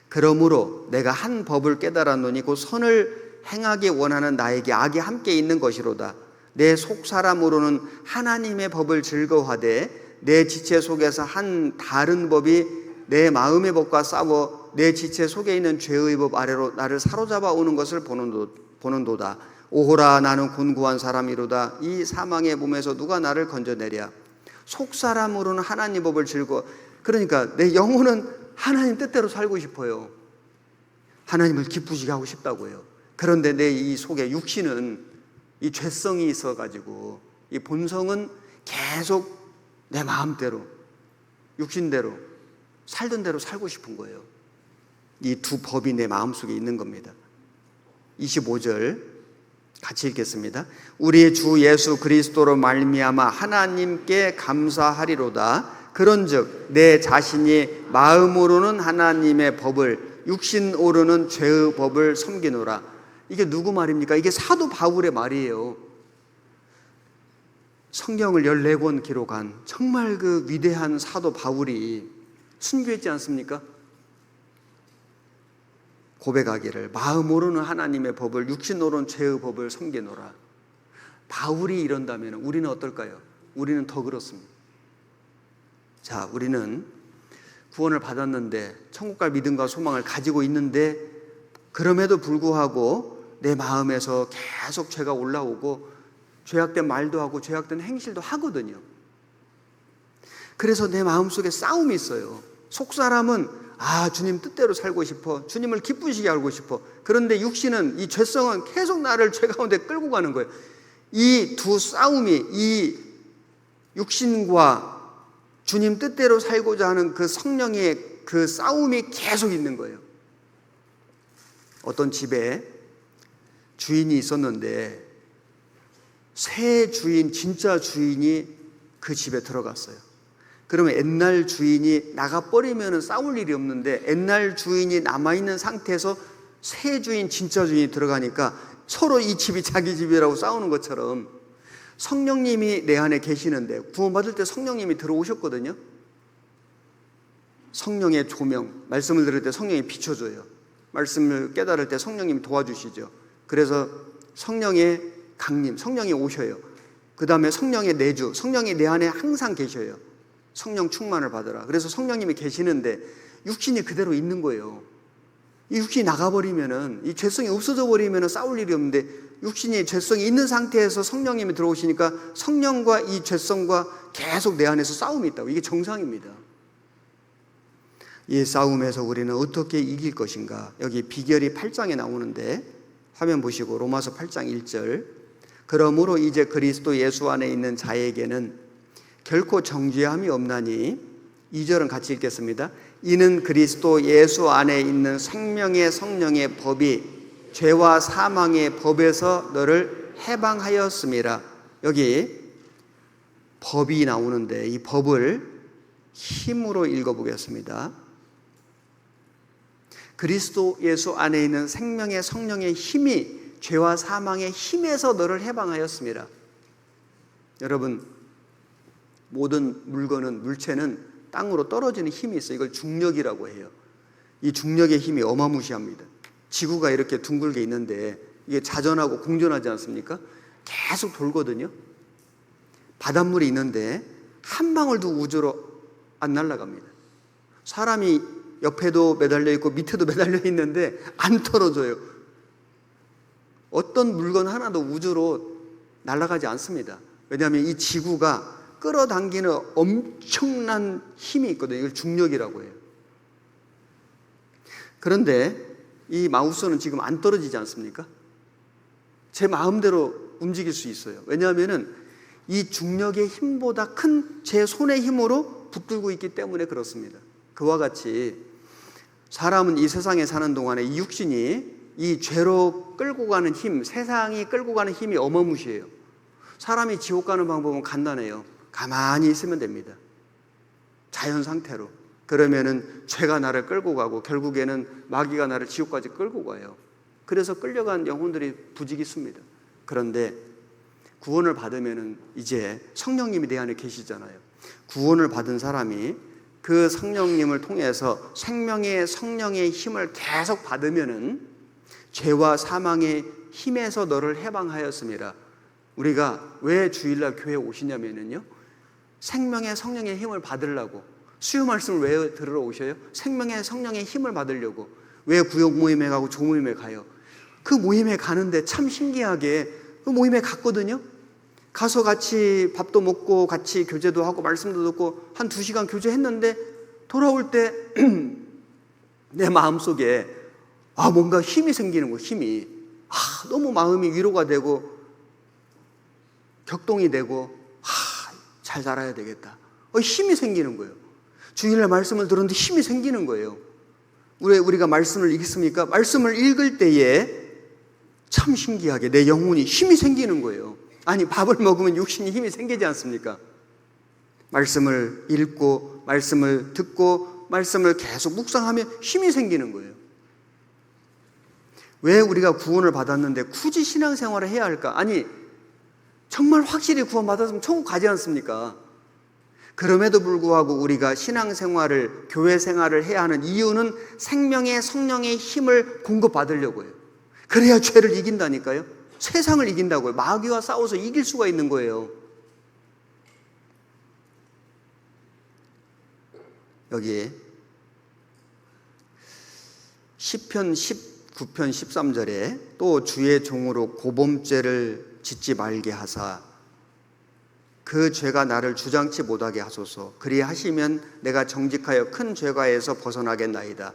그러므로 내가 한 법을 깨달았노니 곧 선을 행하기 원하는 나에게 악이 함께 있는 것이로다. 내 속사람으로는 하나님의 법을 즐거워하되 내 지체 속에서 한 다른 법이 내 마음의 법과 싸워 내 지체 속에 있는 죄의 법 아래로 나를 사로잡아 오는 것을 보는도다. 오호라, 나는 곤고한 사람이로다. 이 사망의 몸에서 누가 나를 건져내랴. 속사람으로는 하나님 법을 그러니까 내 영혼은 하나님 뜻대로 살고 싶어요. 하나님을 기쁘시게 하고 싶다고요. 그런데 내 이 속에 육신은 이 죄성이 있어가지고 이 본성은 계속 내 마음대로, 육신대로, 살던 대로 살고 싶은 거예요. 이 두 법이 내 마음속에 있는 겁니다. 25절 같이 읽겠습니다. 우리 주 예수 그리스도로 말미암아 하나님께 감사하리로다. 그런즉 내 자신이 마음으로는 하나님의 법을, 육신으로는 죄의 법을 섬기노라. 이게 누구 말입니까? 이게 사도 바울의 말이에요. 성경을 14권 기록한 정말 그 위대한 사도 바울이 순교했지 않습니까? 고백하기를 마음으로는 하나님의 법을, 육신으로는 죄의 법을 섬기노라. 바울이 이런다면 우리는 어떨까요? 우리는 더 그렇습니다. 자, 우리는 구원을 받았는데 천국 갈 믿음과 소망을 가지고 있는데 그럼에도 불구하고 내 마음에서 계속 죄가 올라오고 죄악된 말도 하고 죄악된 행실도 하거든요. 그래서 내 마음속에 싸움이 있어요. 속사람은 주님 뜻대로 살고 싶어. 주님을 기쁘시게 알고 싶어. 그런데 육신은, 이 죄성은 계속 나를 죄 가운데 끌고 가는 거예요. 이 두 싸움이, 이 육신과 주님 뜻대로 살고자 하는 그 성령의 그 싸움이 계속 있는 거예요. 어떤 집에 주인이 있었는데 새 주인, 진짜 주인이 그 집에 들어갔어요. 그러면 옛날 주인이 나가버리면 싸울 일이 없는데 옛날 주인이 남아있는 상태에서 새 주인, 진짜 주인이 들어가니까 서로 이 집이 자기 집이라고 싸우는 것처럼 성령님이 내 안에 계시는데 구원받을 때 성령님이 들어오셨거든요. 성령의 조명, 말씀을 들을 때 성령이 비춰줘요. 말씀을 깨달을 때 성령님이 도와주시죠. 그래서 성령의 강림, 성령이 오셔요. 그 다음에 성령의 내주, 성령이 내 안에 항상 계셔요. 성령 충만을 받으라. 그래서 성령님이 계시는데 육신이 그대로 있는 거예요. 이 육신이 나가버리면은, 이 죄성이 없어져 버리면은 싸울 일이 없는데, 육신이 죄성이 있는 상태에서 성령님이 들어오시니까 성령과 이 죄성과 계속 내 안에서 싸움이 있다고. 이게 정상입니다. 이 싸움에서 우리는 어떻게 이길 것인가? 여기 비결이 8장에 나오는데, 화면 보시고 로마서 8장 1절. 그러므로 이제 그리스도 예수 안에 있는 자에게는 결코 정죄함이 없나니, 2절은 같이 읽겠습니다. 이는 그리스도 예수 안에 있는 생명의 성령의 법이 죄와 사망의 법에서 너를 해방하였음이라. 여기 법이 나오는데 이 법을 힘으로 읽어보겠습니다. 그리스도 예수 안에 있는 생명의 성령의 힘이 죄와 사망의 힘에서 너를 해방하였습니다. 여러분, 모든 물건은, 물체는 땅으로 떨어지는 힘이 있어요. 이걸 중력이라고 해요. 이 중력의 힘이 어마무시합니다. 지구가 이렇게 둥글게 있는데 이게 자전하고 공전하지 않습니까? 계속 돌거든요. 바닷물이 있는데 한 방울도 우주로 안 날아갑니다. 사람이 옆에도 매달려 있고 밑에도 매달려 있는데 안 떨어져요. 어떤 물건 하나도 우주로 날아가지 않습니다. 왜냐하면 이 지구가 끌어당기는 엄청난 힘이 있거든요. 이걸 중력이라고 해요. 그런데 이 마우스는 지금 안 떨어지지 않습니까? 제 마음대로 움직일 수 있어요. 왜냐하면 이 중력의 힘보다 큰 제 손의 힘으로 붙들고 있기 때문에 그렇습니다. 그와 같이 사람은 이 세상에 사는 동안에 이 육신이 이 죄로 끌고 가는 힘, 세상이 끌고 가는 힘이 어마무시해요. 사람이 지옥 가는 방법은 간단해요. 가만히 있으면 됩니다. 자연 상태로. 그러면은 죄가 나를 끌고 가고 결국에는 마귀가 나를 지옥까지 끌고 가요. 그래서 끌려간 영혼들이 부지기수입니다. 그런데 구원을 받으면은 이제 성령님이 내 안에 계시잖아요. 구원을 받은 사람이 그 성령님을 통해서 생명의 성령의 힘을 계속 받으면은 죄와 사망의 힘에서 너를 해방하였습니다. 우리가 왜 주일날 교회에 오시냐면요, 생명의 성령의 힘을 받으려고. 수요 말씀을 왜 들으러 오셔요? 생명의 성령의 힘을 받으려고. 왜 구역 모임에 가고 조모임에 가요? 그 모임에 가는데 참 신기하게 그 모임에 갔거든요. 가서 같이 밥도 먹고 같이 교제도 하고 말씀도 듣고 한 2시간 교제했는데 돌아올 때 내 마음속에 뭔가 힘이 생기는 거예요. 힘이. 너무 마음이 위로가 되고 격동이 되고 잘 살아야 되겠다. 힘이 생기는 거예요. 주일날 말씀을 들었는데 힘이 생기는 거예요. 왜 우리가 말씀을 읽습니까? 말씀을 읽을 때에 참 신기하게 내 영혼이 힘이 생기는 거예요. 아니, 밥을 먹으면 육신이 힘이 생기지 않습니까? 말씀을 읽고 말씀을 듣고 말씀을 계속 묵상하면 힘이 생기는 거예요. 왜 우리가 구원을 받았는데 굳이 신앙생활을 해야 할까? 아니, 정말 확실히 구원받았으면 천국 가지 않습니까? 그럼에도 불구하고 우리가 신앙생활을, 교회 생활을 해야 하는 이유는 생명의 성령의 힘을 공급받으려고 해요. 그래야 죄를 이긴다니까요. 세상을 이긴다고요. 마귀와 싸워서 이길 수가 있는 거예요. 여기 시편 19편 13절에 또 주의 종으로 고범죄를 짓지 말게 하사 그 죄가 나를 주장치 못하게 하소서. 그리하시면 내가 정직하여 큰 죄가에서 벗어나겠나이다.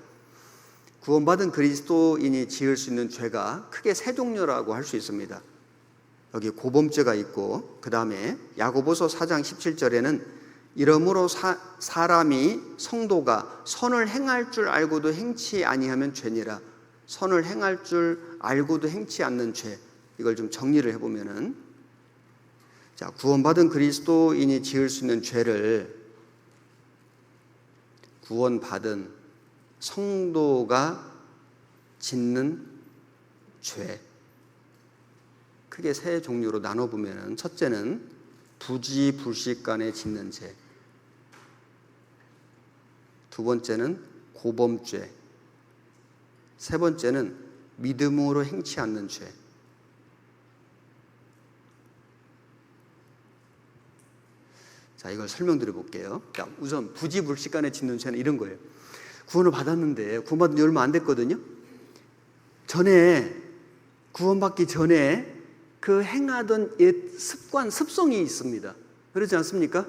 구원받은 그리스도인이 지을 수 있는 죄가 크게 3종류라고 할 수 있습니다. 여기 고범죄가 있고, 그 다음에 야고보서 4장 17절에는 이러므로 사람이 성도가 선을 행할 줄 알고도 행치 아니하면 죄니라. 선을 행할 줄 알고도 행치 않는 죄. 이걸 좀 정리를 해보면은, 자, 구원받은 그리스도인이 지을 수 있는 죄를 구원받은 성도가 짓는 죄, 크게 3종류로 나눠보면, 첫째는 부지불식간에 짓는 죄, 두 번째는 고범죄, 세 번째는 믿음으로 행치 않는 죄. 자, 이걸 설명드려 볼게요. 자, 우선 부지불식간에 짓는 죄는 이런 거예요. 구원을 받았는데, 구원받은 지 얼마 안 됐거든요. 전에, 구원받기 전에 그 행하던 옛 습관, 습성이 있습니다. 그렇지 않습니까?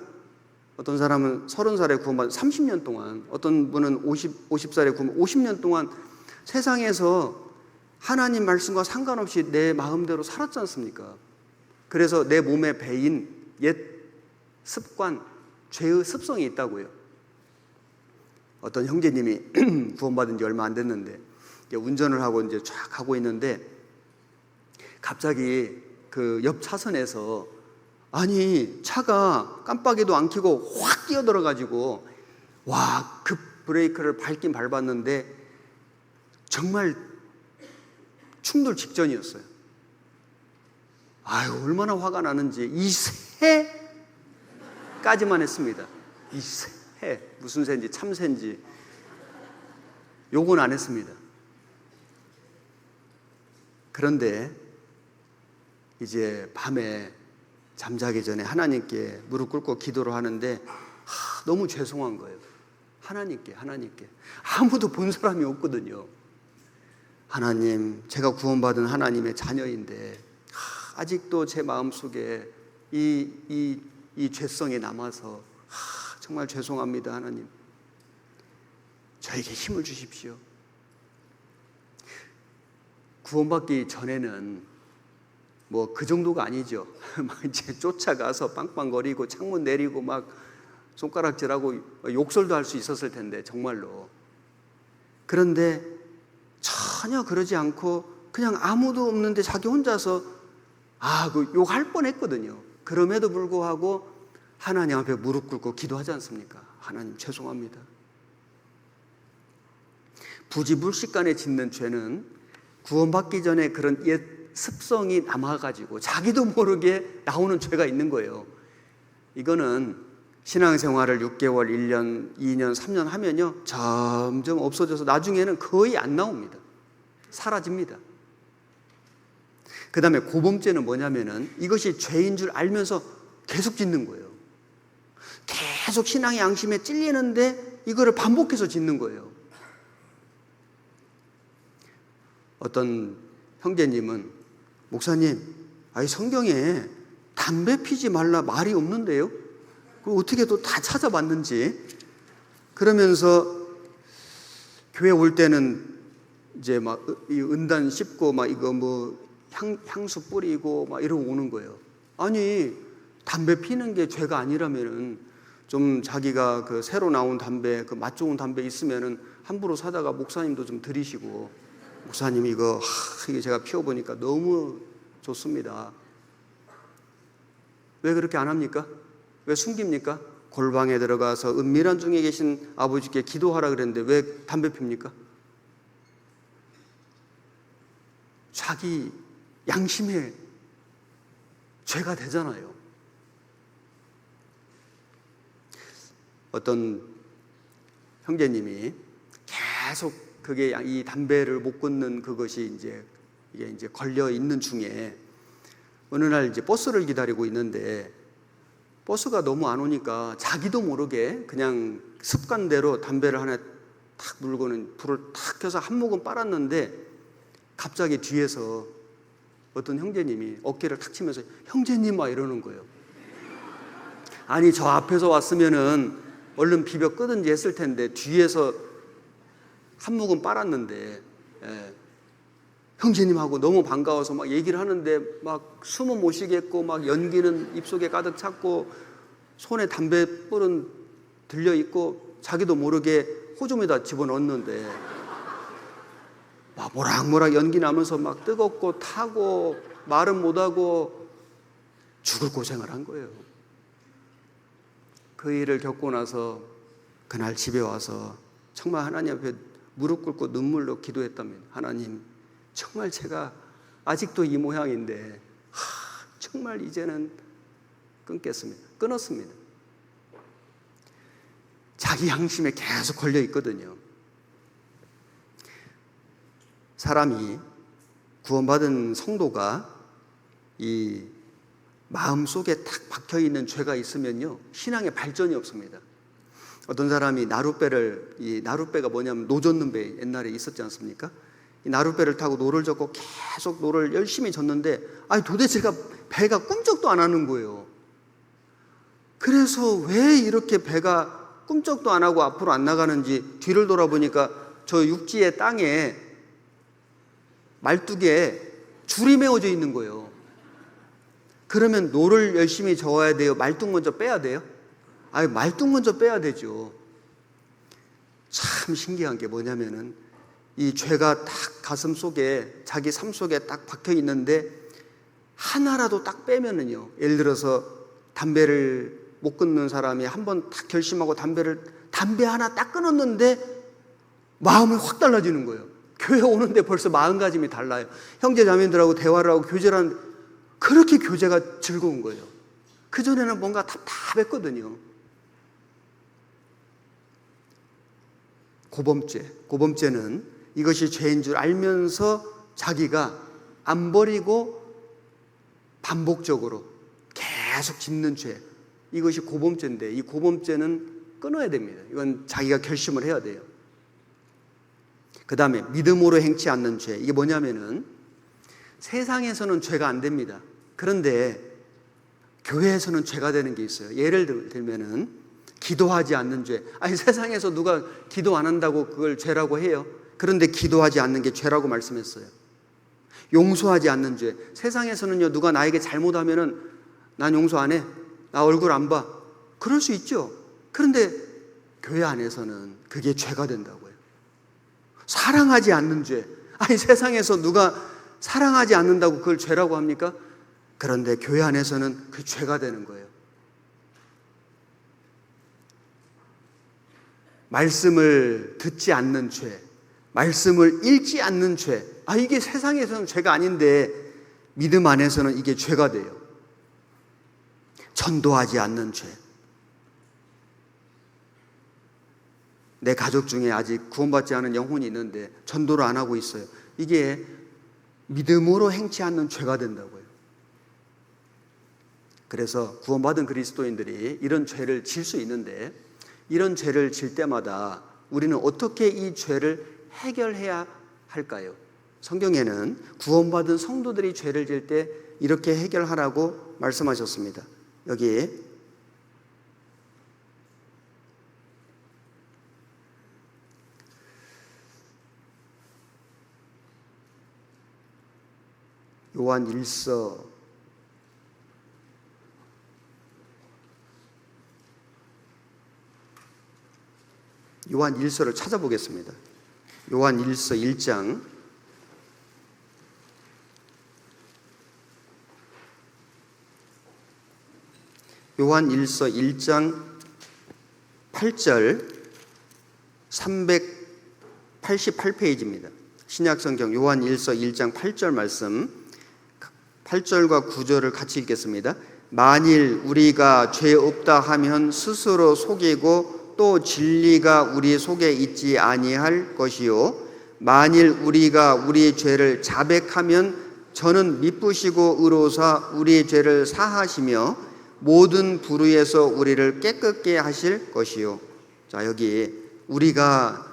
어떤 사람은 30살에 구원받은 30년 동안, 어떤 분은 50살에 구원 50년 동안 세상에서 하나님 말씀과 상관없이 내 마음대로 살았지 않습니까? 그래서 내 몸에 배인 옛 습관, 죄의 습성이 있다고요. 어떤 형제님이 구원받은 지 얼마 안 됐는데 운전을 하고 이제 쫙 가고 있는데 갑자기 그 옆 차선에서 아니 차가 깜빡이도 안 켜고 확 뛰어들어 가지고 와, 급 브레이크를 밟긴 밟았는데 정말 충돌 직전이었어요. 아유, 얼마나 화가 나는지. 이 새까지만 했습니다. 이 새, 무슨 새인지 참새인지 욕은 안 했습니다. 그런데 이제 밤에 잠자기 전에 하나님께 무릎 꿇고 기도를 하는데 너무 죄송한 거예요. 하나님께 아무도 본 사람이 없거든요. 하나님, 제가 구원받은 하나님의 자녀인데 아직도 제 마음속에 이 죄성이 남아서 정말 죄송합니다. 하나님, 저에게 힘을 주십시오. 구원받기 전에는 뭐 그 정도가 아니죠. 막 이제 쫓아가서 빵빵거리고 창문 내리고 막 손가락질하고 욕설도 할 수 있었을 텐데 정말로. 그런데 전혀 그러지 않고 그냥 아무도 없는데 자기 혼자서 그 욕할 뻔했거든요. 그럼에도 불구하고 하나님 앞에 무릎 꿇고 기도하지 않습니까? 하나님, 죄송합니다. 부지불식간에 짓는 죄는 구원받기 전에 그런 옛 습성이 남아가지고 자기도 모르게 나오는 죄가 있는 거예요. 이거는 신앙생활을 6개월, 1년, 2년, 3년 하면요 점점 없어져서 나중에는 거의 안 나옵니다. 사라집니다. 그 다음에 고범죄는 뭐냐면은 이것이 죄인 줄 알면서 계속 짓는 거예요. 계속 신앙의 양심에 찔리는데 이거를 반복해서 짓는 거예요. 어떤 형제님은 목사님, 성경에 담배 피지 말라 말이 없는데요? 그걸 어떻게 또 다 찾아봤는지 그러면서 교회 올 때는 이제 막 이 은단 씹고 막 이거 뭐 향수 뿌리고 막 이러고 오는 거예요. 아니, 담배 피는 게 죄가 아니라면은 좀 자기가 그 새로 나온 담배, 그 맛 좋은 담배 있으면은 함부로 사다가 목사님도 좀 드리시고, 목사님 이거 이게 제가 피워보니까 너무 좋습니다. 왜 그렇게 안 합니까? 왜 숨깁니까? 골방에 들어가서 은밀한 중에 계신 아버지께 기도하라 그랬는데 왜 담배 핍니까? 자기 양심의 죄가 되잖아요. 어떤 형제님이 계속 그게 이 담배를 못 끊는 그것이 이게 이제 걸려 있는 중에 어느 날 이제 버스를 기다리고 있는데 버스가 너무 안 오니까 자기도 모르게 그냥 습관대로 담배를 하나 탁 물고는 불을 탁 켜서 한 모금 빨았는데 갑자기 뒤에서 어떤 형제님이 어깨를 탁 치면서 형제님 막 이러는 거예요. 아니, 저 앞에서 왔으면은 얼른 비벼 끄든지 했을 텐데 뒤에서 한 모금 빨았는데 형제님하고 너무 반가워서 막 얘기를 하는데 막 숨은 못 쉬겠고 막 연기는 입속에 가득 찼고 손에 담배불은 들려 있고 자기도 모르게 호주머니에다 집어넣었는데 막 모락모락 연기 나면서 막 뜨겁고 타고 말은 못하고 죽을 고생을 한 거예요. 그 일을 겪고 나서 그날 집에 와서 정말 하나님 앞에 무릎 꿇고 눈물로 기도했답니다. 하나님, 정말 제가 아직도 이 모양인데 정말 이제는 끊겠습니다. 끊었습니다. 자기 양심에 계속 걸려 있거든요. 사람이 구원받은 성도가 이 마음속에 탁 박혀있는 죄가 있으면요, 신앙에 발전이 없습니다. 어떤 사람이 나룻배를, 이 나룻배가 뭐냐면 노젓는 배 옛날에 있었지 않습니까? 이 나룻배를 타고 노를 젓고 계속 노를 열심히 젓는데 도대체가 배가 꿈쩍도 안 하는 거예요. 그래서 왜 이렇게 배가 꿈쩍도 안 하고 앞으로 안 나가는지 뒤를 돌아보니까 저 육지의 땅에 말뚝에 줄이 메어져 있는 거예요. 그러면 노를 열심히 저어야 돼요? 말뚝 먼저 빼야 돼요? 말뚝 먼저 빼야 되죠. 참 신기한 게 뭐냐면은 이 죄가 딱 가슴 속에, 자기 삶 속에 딱 박혀 있는데 하나라도 딱 빼면은요, 예를 들어서 담배를 못 끊는 사람이 한번 딱 결심하고 담배 하나 딱 끊었는데 마음이 확 달라지는 거예요. 교회 오는데 벌써 마음가짐이 달라요. 형제 자매들하고 대화를 하고 교제를 하는데 그렇게 교제가 즐거운 거예요. 그전에는 뭔가 답답했거든요. 고범죄는 이것이 죄인 줄 알면서 자기가 안 버리고 반복적으로 계속 짓는 죄, 이것이 고범죄인데, 이 고범죄는 끊어야 됩니다. 이건 자기가 결심을 해야 돼요. 그 다음에 믿음으로 행치 않는 죄, 이게 뭐냐면은 세상에서는 죄가 안 됩니다. 그런데 교회에서는 죄가 되는 게 있어요. 예를 들면은 기도하지 않는 죄. 세상에서 누가 기도 안 한다고 그걸 죄라고 해요? 그런데 기도하지 않는 게 죄라고 말씀했어요. 용서하지 않는 죄. 세상에서는요, 누가 나에게 잘못하면은 난 용서 안 해. 나 얼굴 안 봐. 그럴 수 있죠. 그런데 교회 안에서는 그게 죄가 된다고요. 사랑하지 않는 죄. 세상에서 누가 사랑하지 않는다고 그걸 죄라고 합니까? 그런데 교회 안에서는 그 죄가 되는 거예요. 말씀을 듣지 않는 죄, 말씀을 읽지 않는 죄. 이게 세상에서는 죄가 아닌데 믿음 안에서는 이게 죄가 돼요. 전도하지 않는 죄. 내 가족 중에 아직 구원받지 않은 영혼이 있는데 전도를 안 하고 있어요. 이게 믿음으로 행치 않는 죄가 된다고요. 그래서 구원받은 그리스도인들이 이런 죄를 질 수 있는데, 이런 죄를 질 때마다 우리는 어떻게 이 죄를 해결해야 할까요? 성경에는 구원받은 성도들이 죄를 질 때 이렇게 해결하라고 말씀하셨습니다. 여기 요한 1서 요한 1서를 찾아보겠습니다. 요한 1서 1장 요한 1서 1장 8절 388페이지입니다. 신약성경 요한 1서 1장 8절 말씀, 8절과 9절을 같이 읽겠습니다. 만일 우리가 죄 없다 하면 스스로 속이고 또 진리가 우리 속에 있지 아니할 것이요, 만일 우리가 우리 죄를 자백하면 저는 미쁘시고 의로사 우리 죄를 사하시며 모든 불의에서 우리를 깨끗게 하실 것이요. 자, 여기 우리가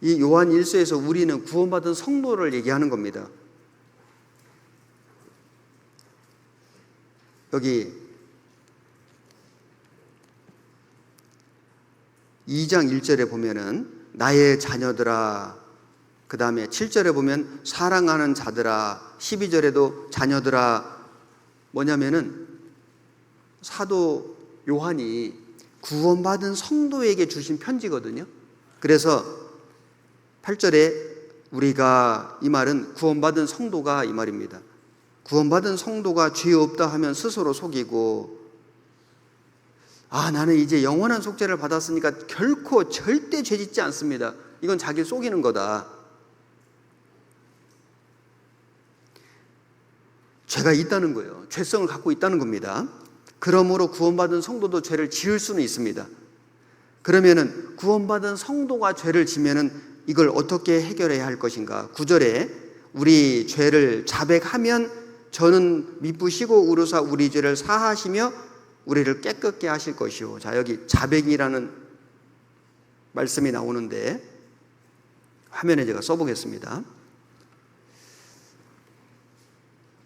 이 요한 1서에서 우리는 구원받은 성도를 얘기하는 겁니다. 여기 2장 1절에 보면은 나의 자녀들아, 그 다음에 7절에 보면 사랑하는 자들아, 12절에도 자녀들아, 뭐냐면은 사도 요한이 구원받은 성도에게 주신 편지거든요. 그래서 8절에 우리가, 이 말은 구원받은 성도가 이 말입니다. 구원받은 성도가 죄 없다 하면 스스로 속이고, 나는 이제 영원한 속죄를 받았으니까 결코 절대 죄 짓지 않습니다. 이건 자기를 속이는 거다. 죄가 있다는 거예요. 죄성을 갖고 있다는 겁니다. 그러므로 구원받은 성도도 죄를 지을 수는 있습니다. 그러면은 구원받은 성도가 죄를 지면은 이걸 어떻게 해결해야 할 것인가? 9절에 우리 죄를 자백하면 저는 미쁘시고 의로사 우리 죄를 사하시며 우리를 깨끗게 하실 것이요. 자, 여기 자백이라는 말씀이 나오는데 화면에 제가 써보겠습니다.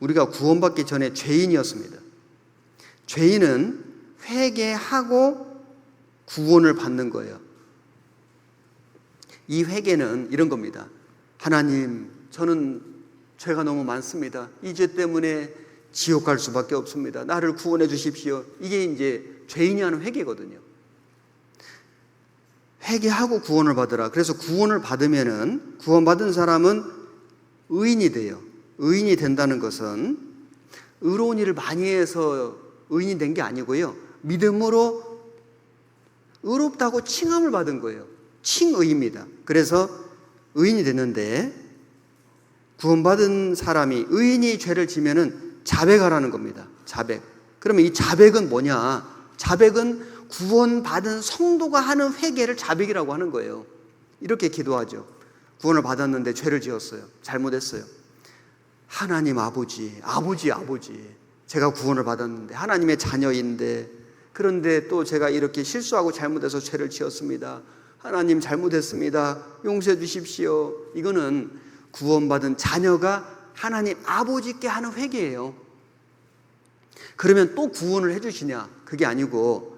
우리가 구원받기 전에 죄인이었습니다. 죄인은 회개하고 구원을 받는 거예요. 이 회개는 이런 겁니다. 하나님, 저는 죄가 너무 많습니다. 이 죄 때문에 지옥 갈 수밖에 없습니다. 나를 구원해 주십시오. 이게 이제 죄인이 하는 회개거든요. 회개하고 구원을 받으라. 그래서 구원을 받으면은 구원받은 사람은 의인이 돼요. 의인이 된다는 것은 의로운 일을 많이 해서 의인이 된 게 아니고요. 믿음으로 의롭다고 칭함을 받은 거예요. 칭의입니다. 그래서 의인이 됐는데 구원받은 사람이 의인이 죄를 지면은 자백하라는 겁니다. 자백. 그러면 이 자백은 뭐냐? 자백은 구원받은 성도가 하는 회개를 자백이라고 하는 거예요. 이렇게 기도하죠. 구원을 받았는데 죄를 지었어요. 잘못했어요. 하나님 아버지. 제가 구원을 받았는데 하나님의 자녀인데 그런데 또 제가 이렇게 실수하고 잘못해서 죄를 지었습니다. 하나님 잘못했습니다. 용서해 주십시오. 이거는 구원받은 자녀가 하나님 아버지께 하는 회개예요. 그러면 또 구원을 해 주시냐? 그게 아니고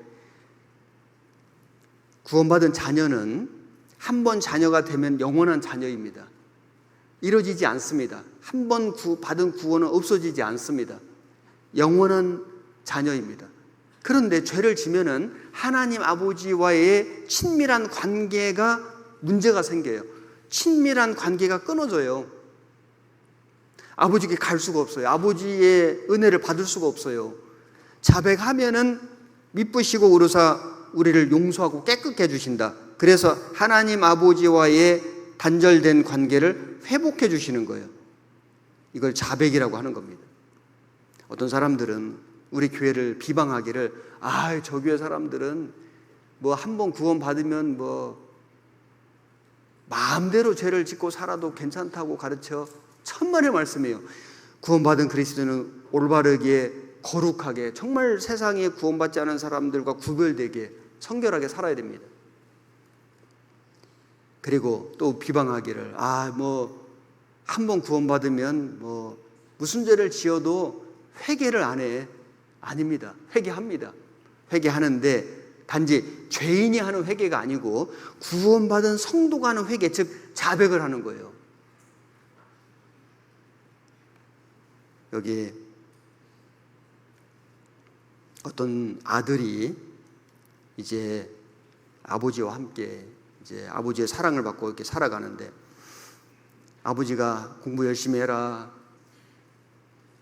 구원받은 자녀는 한 번 자녀가 되면 영원한 자녀입니다. 이루어지지 않습니다. 한 번 받은 구원은 없어지지 않습니다. 영원한 자녀입니다. 그런데 죄를 지면은 하나님 아버지와의 친밀한 관계가 문제가 생겨요. 친밀한 관계가 끊어져요. 아버지께 갈 수가 없어요. 아버지의 은혜를 받을 수가 없어요. 자백하면은 미쁘시고 의로사 우리를 용서하고 깨끗게 해주신다. 그래서 하나님 아버지와의 단절된 관계를 회복해 주시는 거예요. 이걸 자백이라고 하는 겁니다. 어떤 사람들은 우리 교회를 비방하기를 저 교회 사람들은 뭐 한 번 구원 받으면 뭐 마음대로 죄를 짓고 살아도 괜찮다고 가르쳐. 천만의 말씀이에요. 구원받은 그리스도는 올바르게 거룩하게 정말 세상에 구원받지 않은 사람들과 구별되게 성결하게 살아야 됩니다. 그리고 또 비방하기를 뭐 한 번 구원받으면 뭐 무슨 죄를 지어도 회개를 안 해. 아닙니다. 회개합니다. 회개하는데 단지 죄인이 하는 회개가 아니고 구원받은 성도가 하는 회개, 즉 자백을 하는 거예요. 여기 어떤 아들이 이제 아버지와 함께 이제 아버지의 사랑을 받고 이렇게 살아가는데 아버지가 공부 열심히 해라.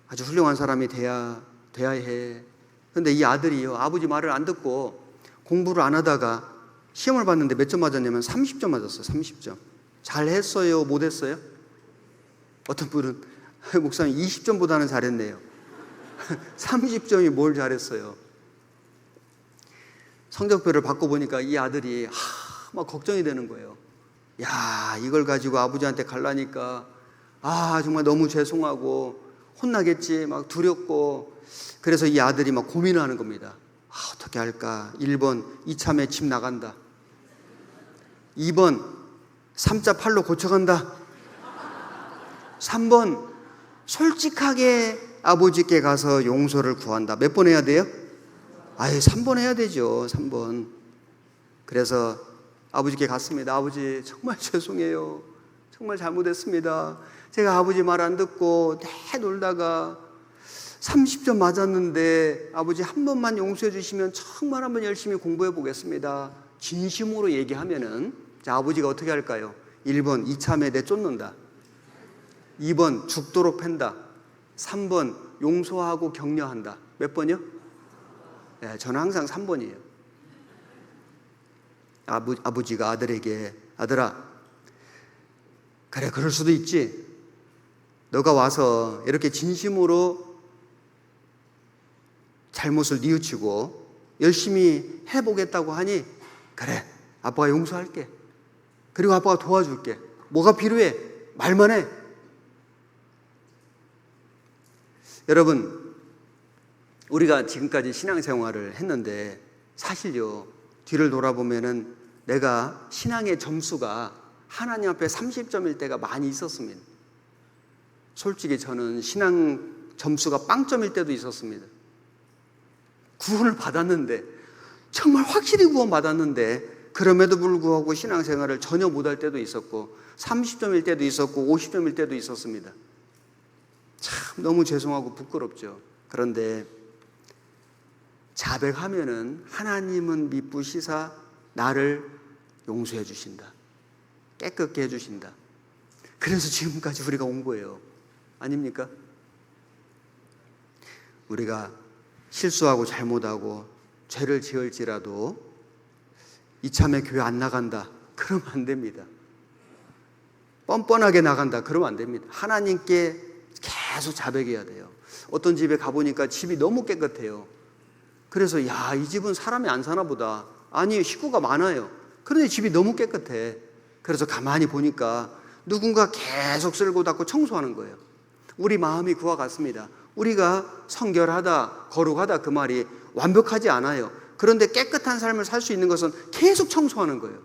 아주 훌륭한 사람이 돼야 해. 그런데 이 아들이요, 아버지 말을 안 듣고 공부를 안 하다가 시험을 봤는데 몇 점 맞았냐면 30점 맞았어요. 30점. 잘했어요? 못했어요? 어떤 분은 목사님 20점보다는 잘했네요. 30점이 뭘 잘했어요? 성적표를 바꿔보니까 이 아들이 막 걱정이 되는 거예요. 야, 이걸 가지고 아버지한테 갈라니까 정말 너무 죄송하고 혼나겠지 막 두렵고. 그래서 이 아들이 막 고민을 하는 겁니다. 어떻게 할까? 1번 이참에 집 나간다. 2번 3자 8로 고쳐간다. 3번 솔직하게 아버지께 가서 용서를 구한다. 몇 번 해야 돼요? 3번 해야 되죠. 3번. 그래서 아버지께 갔습니다. 아버지 정말 죄송해요. 정말 잘못했습니다. 제가 아버지 말 안 듣고 놀다가 30점 맞았는데 아버지 한 번만 용서해 주시면 정말 한번 열심히 공부해 보겠습니다. 진심으로 얘기하면은 아버지가 어떻게 할까요? 1번 이참에 내쫓는다. 2번 죽도록 팬다. 3번 용서하고 격려한다. 몇 번이요? 저는 항상 3번이에요. 아버지가 아들에게 아들아, 그래 그럴 수도 있지. 너가 와서 이렇게 진심으로 잘못을 뉘우치고 열심히 해보겠다고 하니 그래, 아빠가 용서할게. 그리고 아빠가 도와줄게. 뭐가 필요해? 말만 해. 여러분, 우리가 지금까지 신앙생활을 했는데 사실요, 뒤를 돌아보면은 내가 신앙의 점수가 하나님 앞에 30점일 때가 많이 있었습니다. 솔직히 저는 신앙 점수가 빵점일 때도 있었습니다. 구원을 받았는데, 정말 확실히 구원 받았는데 그럼에도 불구하고 신앙생활을 전혀 못할 때도 있었고 30점일 때도 있었고 50점일 때도 있었습니다. 참 너무 죄송하고 부끄럽죠. 그런데 자백하면은 하나님은 미쁘시사 나를 용서해 주신다. 깨끗게 해주신다. 그래서 지금까지 우리가 온 거예요. 아닙니까? 우리가 실수하고 잘못하고 죄를 지을지라도 이참에 교회 안 나간다. 그러면 안 됩니다. 뻔뻔하게 나간다. 그러면 안 됩니다. 하나님께 계속 자백해야 돼요. 어떤 집에 가보니까 집이 너무 깨끗해요. 그래서 야, 이 집은 사람이 안 사나 보다. 아니, 식구가 많아요. 그런데 집이 너무 깨끗해. 그래서 가만히 보니까 누군가 계속 쓸고 닦고 청소하는 거예요. 우리 마음이 그와 같습니다. 우리가 성결하다, 거룩하다 그 말이 완벽하지 않아요. 그런데 깨끗한 삶을 살 수 있는 것은 계속 청소하는 거예요.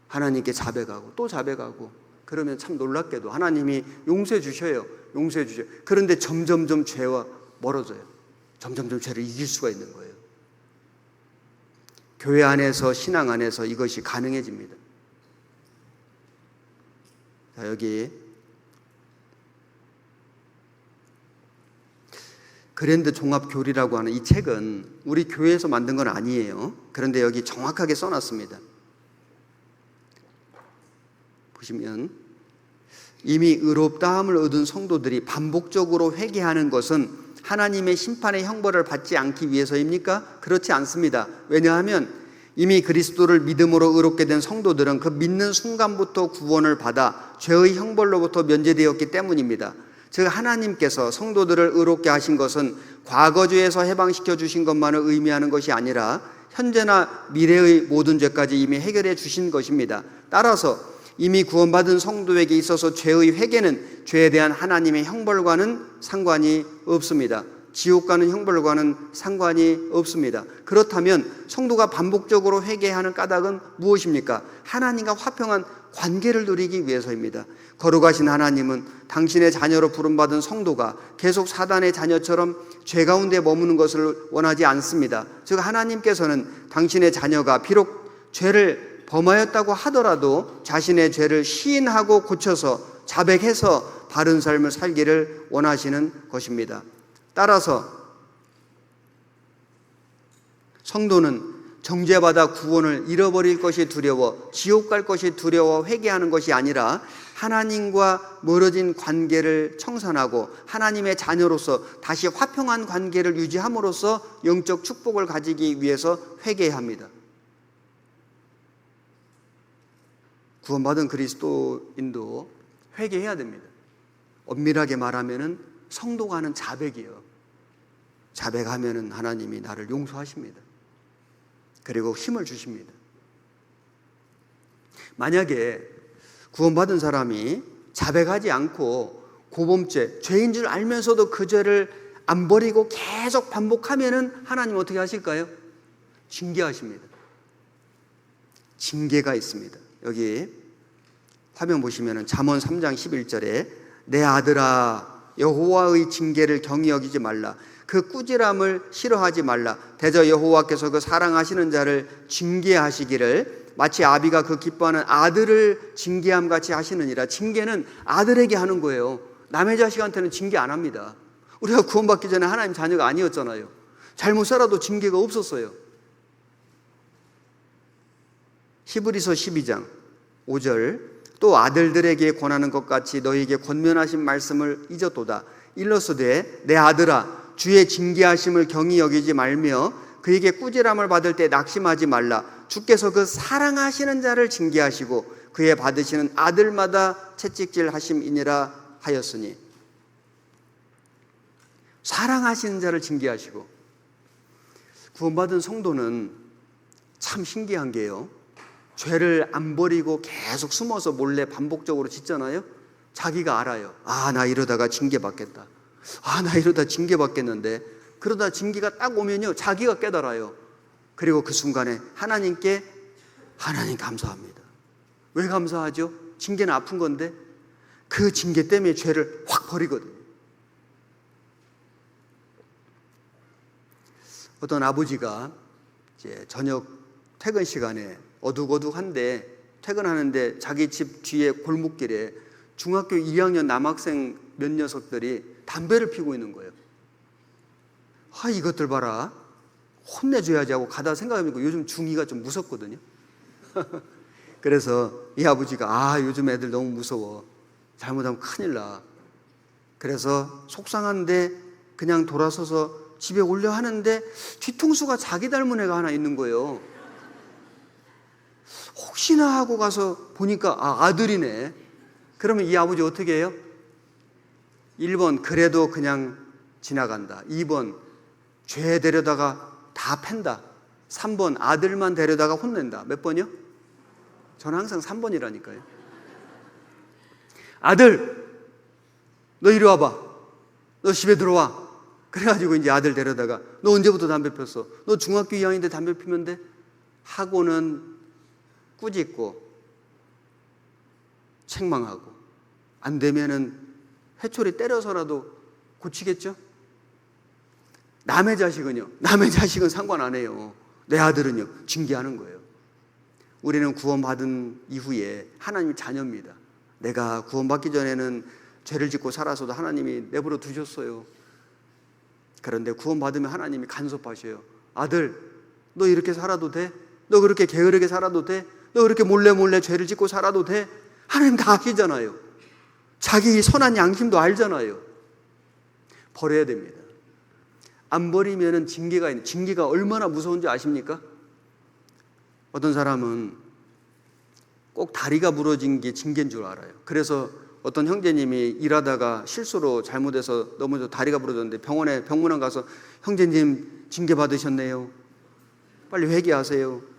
하나님께 자백하고 또 자백하고. 그러면 참 놀랍게도 하나님이 용서해 주셔요. 용서해 주셔요. 그런데 점점점 죄와 멀어져요. 점점점 죄를 이길 수가 있는 거예요. 교회 안에서, 신앙 안에서 이것이 가능해집니다. 자, 여기 그랜드 종합교리라고 하는 이 책은 우리 교회에서 만든 건 아니에요. 그런데 여기 정확하게 써놨습니다. 보시면 이미 의롭다함을 얻은 성도들이 반복적으로 회개하는 것은 하나님의 심판의 형벌을 받지 않기 위해서입니까? 그렇지 않습니다. 왜냐하면 이미 그리스도를 믿음으로 의롭게 된 성도들은 그 믿는 순간부터 구원을 받아 죄의 형벌로부터 면제되었기 때문입니다. 즉 하나님께서 성도들을 의롭게 하신 것은 과거죄에서 해방시켜 주신 것만을 의미하는 것이 아니라 현재나 미래의 모든 죄까지 이미 해결해 주신 것입니다. 따라서 이미 구원받은 성도에게 있어서 죄의 회개는 죄에 대한 하나님의 형벌과는 상관이 없습니다. 지옥 가는 형벌과는 상관이 없습니다. 그렇다면 성도가 반복적으로 회개하는 까닭은 무엇입니까? 하나님과 화평한 관계를 누리기 위해서입니다. 거룩하신 하나님은 당신의 자녀로 부름받은 성도가 계속 사단의 자녀처럼 죄 가운데 머무는 것을 원하지 않습니다. 즉 하나님께서는 당신의 자녀가 비록 죄를 범하였다고 하더라도 자신의 죄를 시인하고 고쳐서 자백해서 바른 삶을 살기를 원하시는 것입니다. 따라서 성도는 정죄받아 구원을 잃어버릴 것이 두려워, 지옥 갈 것이 두려워 회개하는 것이 아니라 하나님과 멀어진 관계를 청산하고 하나님의 자녀로서 다시 화평한 관계를 유지함으로써 영적 축복을 가지기 위해서 회개해야 합니다. 구원받은 그리스도인도 회개해야 됩니다. 엄밀하게 말하면은 성도가 하는 자백이에요. 자백하면은 하나님이 나를 용서하십니다. 그리고 힘을 주십니다. 만약에 구원받은 사람이 자백하지 않고 고범죄, 죄인 줄 알면서도 그 죄를 안 버리고 계속 반복하면은 하나님 어떻게 하실까요? 징계하십니다. 징계가 있습니다. 여기 화면 보시면은 잠언 3장 11절에 내 아들아 여호와의 징계를 경히 여기지 말라. 그 꾸지람을 싫어하지 말라. 대저 여호와께서 그 사랑하시는 자를 징계하시기를 마치 아비가 그 기뻐하는 아들을 징계함 같이 하시느니라. 징계는 아들에게 하는 거예요. 남의 자식한테는 징계 안 합니다. 우리가 구원받기 전에 하나님 자녀가 아니었잖아요. 잘못 살아도 징계가 없었어요. 히브리서 12장 5절 또 아들들에게 권하는 것 같이 너희에게 권면하신 말씀을 잊었도다. 일러스되 내 아들아 주의 징계하심을 경히 여기지 말며 그에게 꾸지람을 받을 때 낙심하지 말라. 주께서 그 사랑하시는 자를 징계하시고 그의 받으시는 아들마다 채찍질 하심이니라 하였으니. 사랑하시는 자를 징계하시고. 구원받은 성도는 참 신기한 게요, 죄를 안 버리고 계속 숨어서 몰래 반복적으로 짓잖아요. 자기가 알아요. 아, 나 이러다가 징계받겠다. 아, 나 이러다 징계받겠는데. 그러다 징계가 딱 오면요, 자기가 깨달아요. 그리고 그 순간에 하나님께, 하나님 감사합니다. 왜 감사하죠? 징계는 아픈 건데 그 징계 때문에 죄를 확 버리거든요. 어떤 아버지가 이제 저녁 퇴근 시간에 어둑어둑한데 퇴근하는데 자기 집 뒤에 골목길에 중학교 2학년 남학생 몇 녀석들이 담배를 피우고 있는 거예요. 아, 이것들 봐라. 혼내줘야지 하고 가다 생각해보니까 요즘 중2가 좀 무섭거든요. 그래서 이 아버지가 요즘 애들 너무 무서워. 잘못하면 큰일 나. 그래서 속상한데 그냥 돌아서서 집에 오려 하는데 뒤통수가 자기 닮은 애가 하나 있는 거예요. 혹시나 하고 가서 보니까 아들이네. 그러면 이 아버지 어떻게 해요? 1번 그래도 그냥 지나간다. 2번 죄 데려다가 다 팬다. 3번 아들만 데려다가 혼낸다. 몇 번이요? 저는 항상 3번이라니까요. 아들, 너 이리 와봐. 너 집에 들어와. 그래가지고 이제 아들 데려다가 너 언제부터 담배 폈어? 너 중학교 2학년인데 담배 피면 돼? 하고는 꾸짖고 책망하고 안 되면은 회초리 때려서라도 고치겠죠? 남의 자식은요, 남의 자식은 상관 안 해요. 내 아들은요, 징계하는 거예요. 우리는 구원받은 이후에 하나님의 자녀입니다. 내가 구원받기 전에는 죄를 짓고 살아서도 하나님이 내버려 두셨어요. 그런데 구원받으면 하나님이 간섭하셔요. 아들, 너 이렇게 살아도 돼? 너 그렇게 게으르게 살아도 돼? 너 그렇게 몰래 죄를 짓고 살아도 돼? 하나님 다 아시잖아요. 자기 선한 양심도 알잖아요. 버려야 됩니다. 안 버리면 징계가 얼마나 무서운지 아십니까? 어떤 사람은 꼭 다리가 부러진 게 징계인 줄 알아요. 그래서 어떤 형제님이 일하다가 실수로 잘못해서 넘어져 다리가 부러졌는데 병문안 가서 형제님 징계 받으셨네요. 빨리 회개하세요.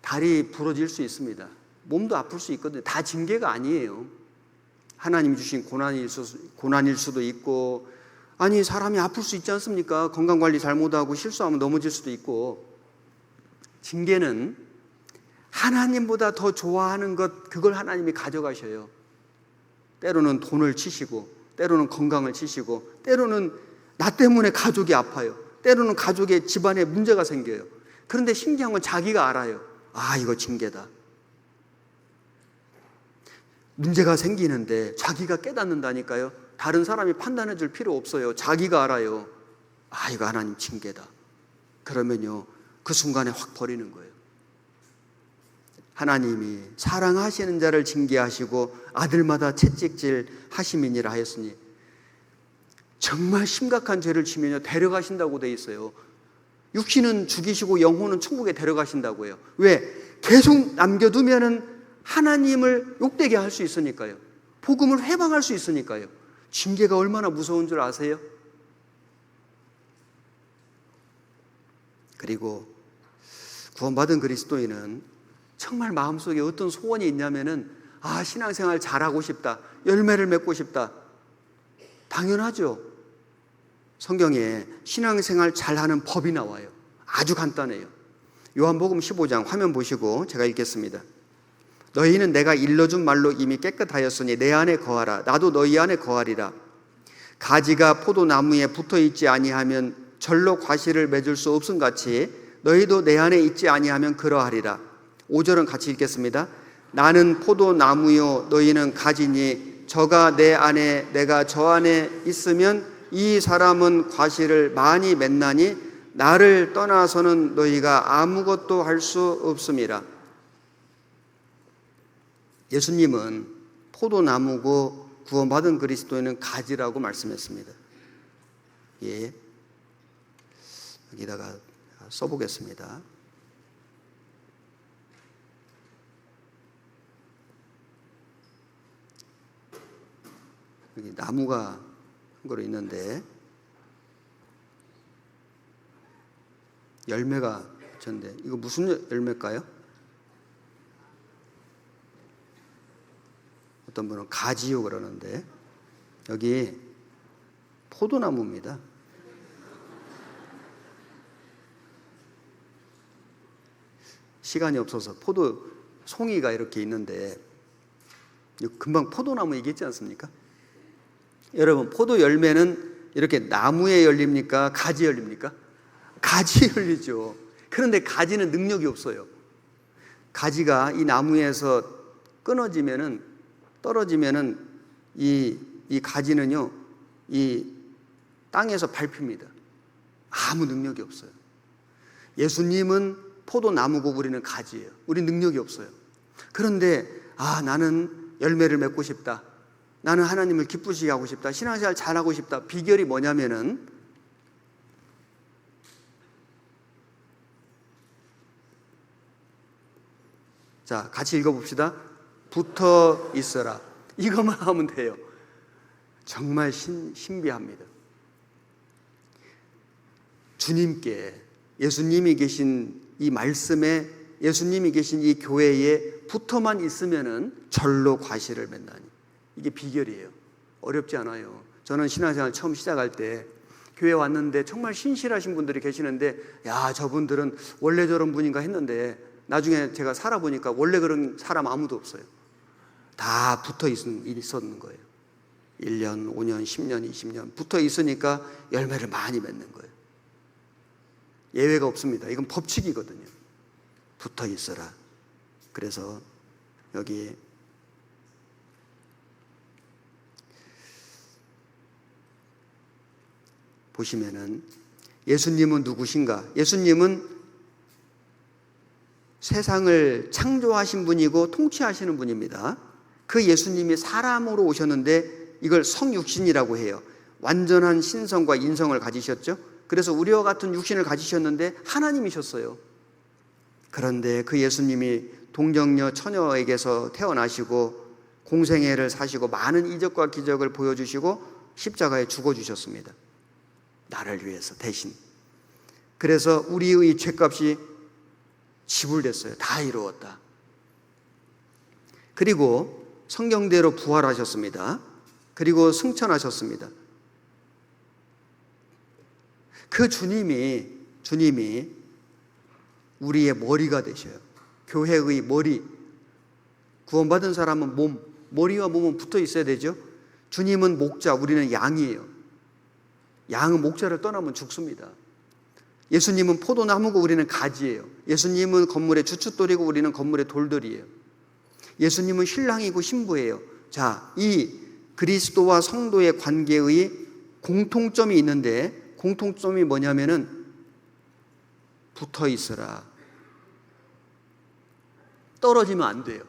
다리 부러질 수 있습니다. 몸도 아플 수 있거든요. 다 징계가 아니에요. 하나님 주신 고난일 수도 있고, 아니 사람이 아플 수 있지 않습니까? 건강관리 잘못하고 실수하면 넘어질 수도 있고. 징계는 하나님보다 더 좋아하는 것, 그걸 하나님이 가져가셔요. 때로는 돈을 치시고, 때로는 건강을 치시고, 때로는 나 때문에 가족이 아파요. 때로는 가족의 집안에 문제가 생겨요. 그런데 신기한 건 자기가 알아요. 이거 징계다. 문제가 생기는데 자기가 깨닫는다니까요. 다른 사람이 판단해 줄 필요 없어요. 자기가 알아요. 이거 하나님 징계다. 그러면요, 그 순간에 확 버리는 거예요. 하나님이 사랑하시는 자를 징계하시고 아들마다 채찍질 하심이니라 하였으니, 정말 심각한 죄를 지면요 데려가신다고 돼 있어요. 육신은 죽이시고 영혼은 천국에 데려가신다고 해요. 왜? 계속 남겨두면은 하나님을 욕되게 할 수 있으니까요. 복음을 회방할 수 있으니까요. 징계가 얼마나 무서운 줄 아세요? 그리고 구원받은 그리스도인은 정말 마음속에 어떤 소원이 있냐면은 신앙생활 잘하고 싶다. 열매를 맺고 싶다. 당연하죠. 성경에 신앙생활 잘하는 법이 나와요. 아주 간단해요. 요한복음 15장 화면 보시고 제가 읽겠습니다. 너희는 내가 일러준 말로 이미 깨끗하였으니 내 안에 거하라. 나도 너희 안에 거하리라. 가지가 포도나무에 붙어있지 아니하면 절로 과실을 맺을 수 없음같이 너희도 내 안에 있지 아니하면 그러하리라. 5절은 같이 읽겠습니다. 나는 포도나무요 너희는 가지니 저가 내 안에 내가 저 안에 있으면 이 사람은 과실을 많이 맺나니 나를 떠나서는 너희가 아무것도 할 수 없음이라. 예수님은 포도나무고 구원받은 그리스도인은 가지라고 말씀했습니다. 여기다가 써보겠습니다. 여기 나무가 한 그루 있는데 열매가 전데 이거 무슨 열매일까요? 어떤 분은 가지요 그러는데 여기 포도나무입니다. 시간이 없어서 포도 송이가 이렇게 있는데 금방 포도나무 얘기했지 않습니까? 여러분, 포도 열매는 이렇게 나무에 열립니까? 가지에 열립니까? 가지에 열리죠. 그런데 가지는 능력이 없어요. 가지가 이 나무에서 끊어지면은, 떨어지면은 이 가지는요, 이 땅에서 밟힙니다. 아무 능력이 없어요. 예수님은 포도나무고 우리는 가지예요. 우리 능력이 없어요. 그런데 나는 열매를 맺고 싶다. 나는 하나님을 기쁘시게 하고 싶다. 신앙생활 잘하고 싶다. 비결이 뭐냐면은 자, 같이 읽어봅시다. 붙어 있어라. 이것만 하면 돼요. 정말 신비합니다. 주님께, 예수님이 계신 이 말씀에, 예수님이 계신 이 교회에 붙어만 있으면은 절로 과실을 맺나니. 이게 비결이에요. 어렵지 않아요. 저는 신앙생활 처음 시작할 때 교회 왔는데 정말 신실하신 분들이 계시는데, 야, 저분들은 원래 저런 분인가 했는데 나중에 제가 살아보니까 원래 그런 사람 아무도 없어요. 다 붙어 있었는 거예요. 1년, 5년, 10년, 20년 붙어 있으니까 열매를 많이 맺는 거예요. 예외가 없습니다. 이건 법칙이거든요. 붙어 있어라. 그래서 여기 보시면은 예수님은 누구신가? 예수님은 세상을 창조하신 분이고 통치하시는 분입니다. 그 예수님이 사람으로 오셨는데 이걸 성육신이라고 해요. 완전한 신성과 인성을 가지셨죠. 그래서 우리와 같은 육신을 가지셨는데 하나님이셨어요. 그런데 그 예수님이 동정녀 처녀에게서 태어나시고 공생애를 사시고 많은 이적과 기적을 보여주시고 십자가에 죽어주셨습니다. 나를 위해서 대신. 그래서 우리의 죄값이 지불됐어요. 다 이루었다. 그리고 성경대로 부활하셨습니다. 그리고 승천하셨습니다. 그 주님이 우리의 머리가 되셔요. 교회의 머리. 구원받은 사람은 몸, 머리와 몸은 붙어 있어야 되죠. 주님은 목자, 우리는 양이에요. 양은 목자를 떠나면 죽습니다. 예수님은 포도나무고 우리는 가지예요. 예수님은 건물의 주춧돌이고 우리는 건물의 돌들이에요. 예수님은 신랑이고 신부예요. 자, 이 그리스도와 성도의 관계의 공통점이 있는데, 공통점이 뭐냐면은 붙어 있어라. 떨어지면 안 돼요.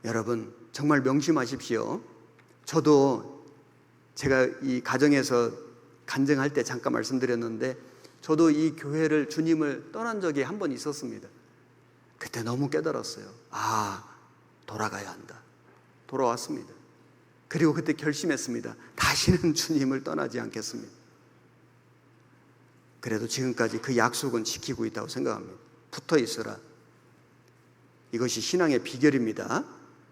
여러분, 정말 명심하십시오. 저도 제가 이 가정에서 간증할 때 잠깐 말씀드렸는데, 저도 이 교회를, 주님을 떠난 적이 한 번 있었습니다. 그때 너무 깨달았어요. 돌아가야 한다. 돌아왔습니다. 그리고 그때 결심했습니다. 다시는 주님을 떠나지 않겠습니다. 그래도 지금까지 그 약속은 지키고 있다고 생각합니다. 붙어 있어라. 이것이 신앙의 비결입니다.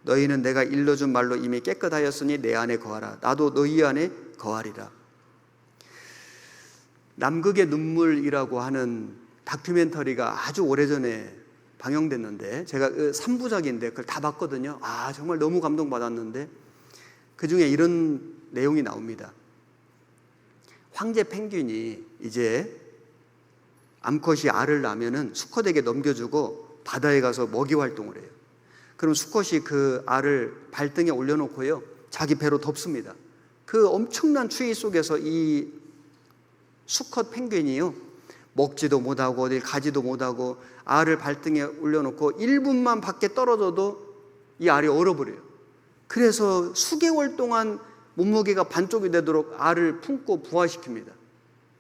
너희는 내가 일러준 말로 이미 깨끗하였으니 내 안에 거하라. 나도 너희 안에 거하리라. 남극의 눈물이라고 하는 다큐멘터리가 아주 오래전에 방영됐는데, 제가 3부작인데 그걸 다 봤거든요. 정말 너무 감동받았는데, 그 중에 이런 내용이 나옵니다. 황제 펭귄이 이제 암컷이 알을 낳으면은 수컷에게 넘겨주고 바다에 가서 먹이 활동을 해요. 그럼 수컷이 그 알을 발등에 올려놓고요, 자기 배로 덮습니다. 그 엄청난 추위 속에서 이 수컷 펭귄이요, 먹지도 못하고 어딜 가지도 못하고 알을 발등에 올려놓고 1분만 밖에 떨어져도 이 알이 얼어버려요. 그래서 수개월 동안 몸무게가 반쪽이 되도록 알을 품고 부화시킵니다.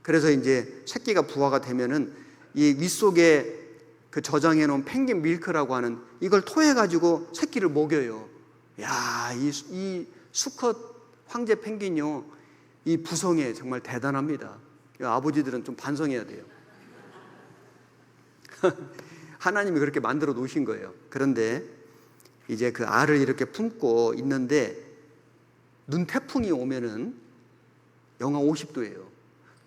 그래서 이제 새끼가 부화가 되면은 이 윗속에 그 저장해 놓은 펭귄 밀크라고 하는 이걸 토해가지고 새끼를 먹여요. 이 수컷 황제 펭귄요, 이 부성애 정말 대단합니다. 아버지들은 좀 반성해야 돼요. 하나님이 그렇게 만들어 놓으신 거예요. 그런데 이제 그 알을 이렇게 품고 있는데 눈 태풍이 오면은 영하 50도예요.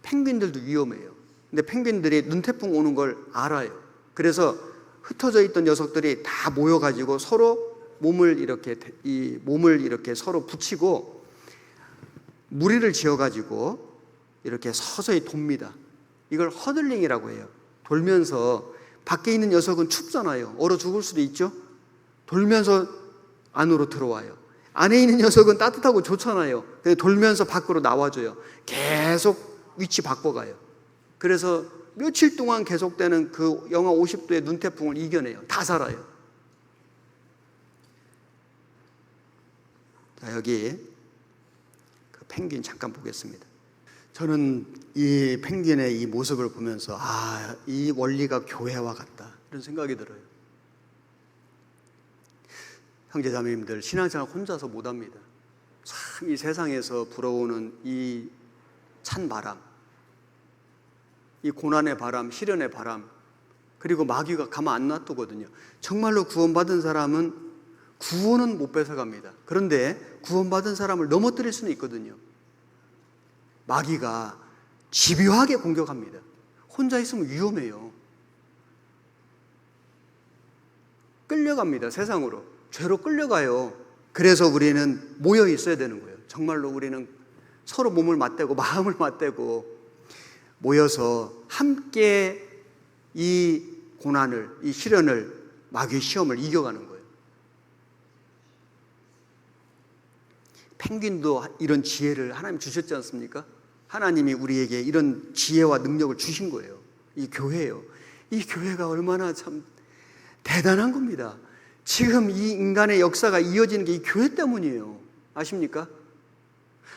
펭귄들도 위험해요. 근데 펭귄들이 눈 태풍 오는 걸 알아요. 그래서 흩어져 있던 녀석들이 다 모여가지고 서로 몸을 이렇게 서로 붙이고 무리를 지어가지고 이렇게 서서히 돕니다. 이걸 허들링이라고 해요. 돌면서 밖에 있는 녀석은 춥잖아요. 얼어 죽을 수도 있죠. 돌면서 안으로 들어와요. 안에 있는 녀석은 따뜻하고 좋잖아요. 근데 돌면서 밖으로 나와줘요. 계속 위치 바꿔가요. 그래서 며칠 동안 계속되는 그 영하 50도의 눈태풍을 이겨내요. 다 살아요. 자, 여기 그 펭귄 잠깐 보겠습니다. 저는 이 펭귄의 이 모습을 보면서 이 원리가 교회와 같다 이런 생각이 들어요. 형제자매님들, 신앙생활 혼자서 못합니다. 참 이 세상에서 불어오는 이 찬 바람, 이 고난의 바람, 시련의 바람, 그리고 마귀가 가만 안 놔두거든요. 정말로 구원받은 사람은 구원은 못 뺏어갑니다. 그런데 구원받은 사람을 넘어뜨릴 수는 있거든요. 마귀가 집요하게 공격합니다. 혼자 있으면 위험해요. 끌려갑니다. 세상으로. 죄로 끌려가요. 그래서 우리는 모여 있어야 되는 거예요. 정말로 우리는 서로 몸을 맞대고 마음을 맞대고 모여서 함께 이 고난을, 이 시련을, 마귀의 시험을 이겨가는 거예요. 펭귄도 이런 지혜를 하나님 주셨지 않습니까? 하나님이 우리에게 이런 지혜와 능력을 주신 거예요. 이 교회예요. 이 교회가 얼마나 참 대단한 겁니다. 지금 이 인간의 역사가 이어지는 게 이 교회 때문이에요. 아십니까?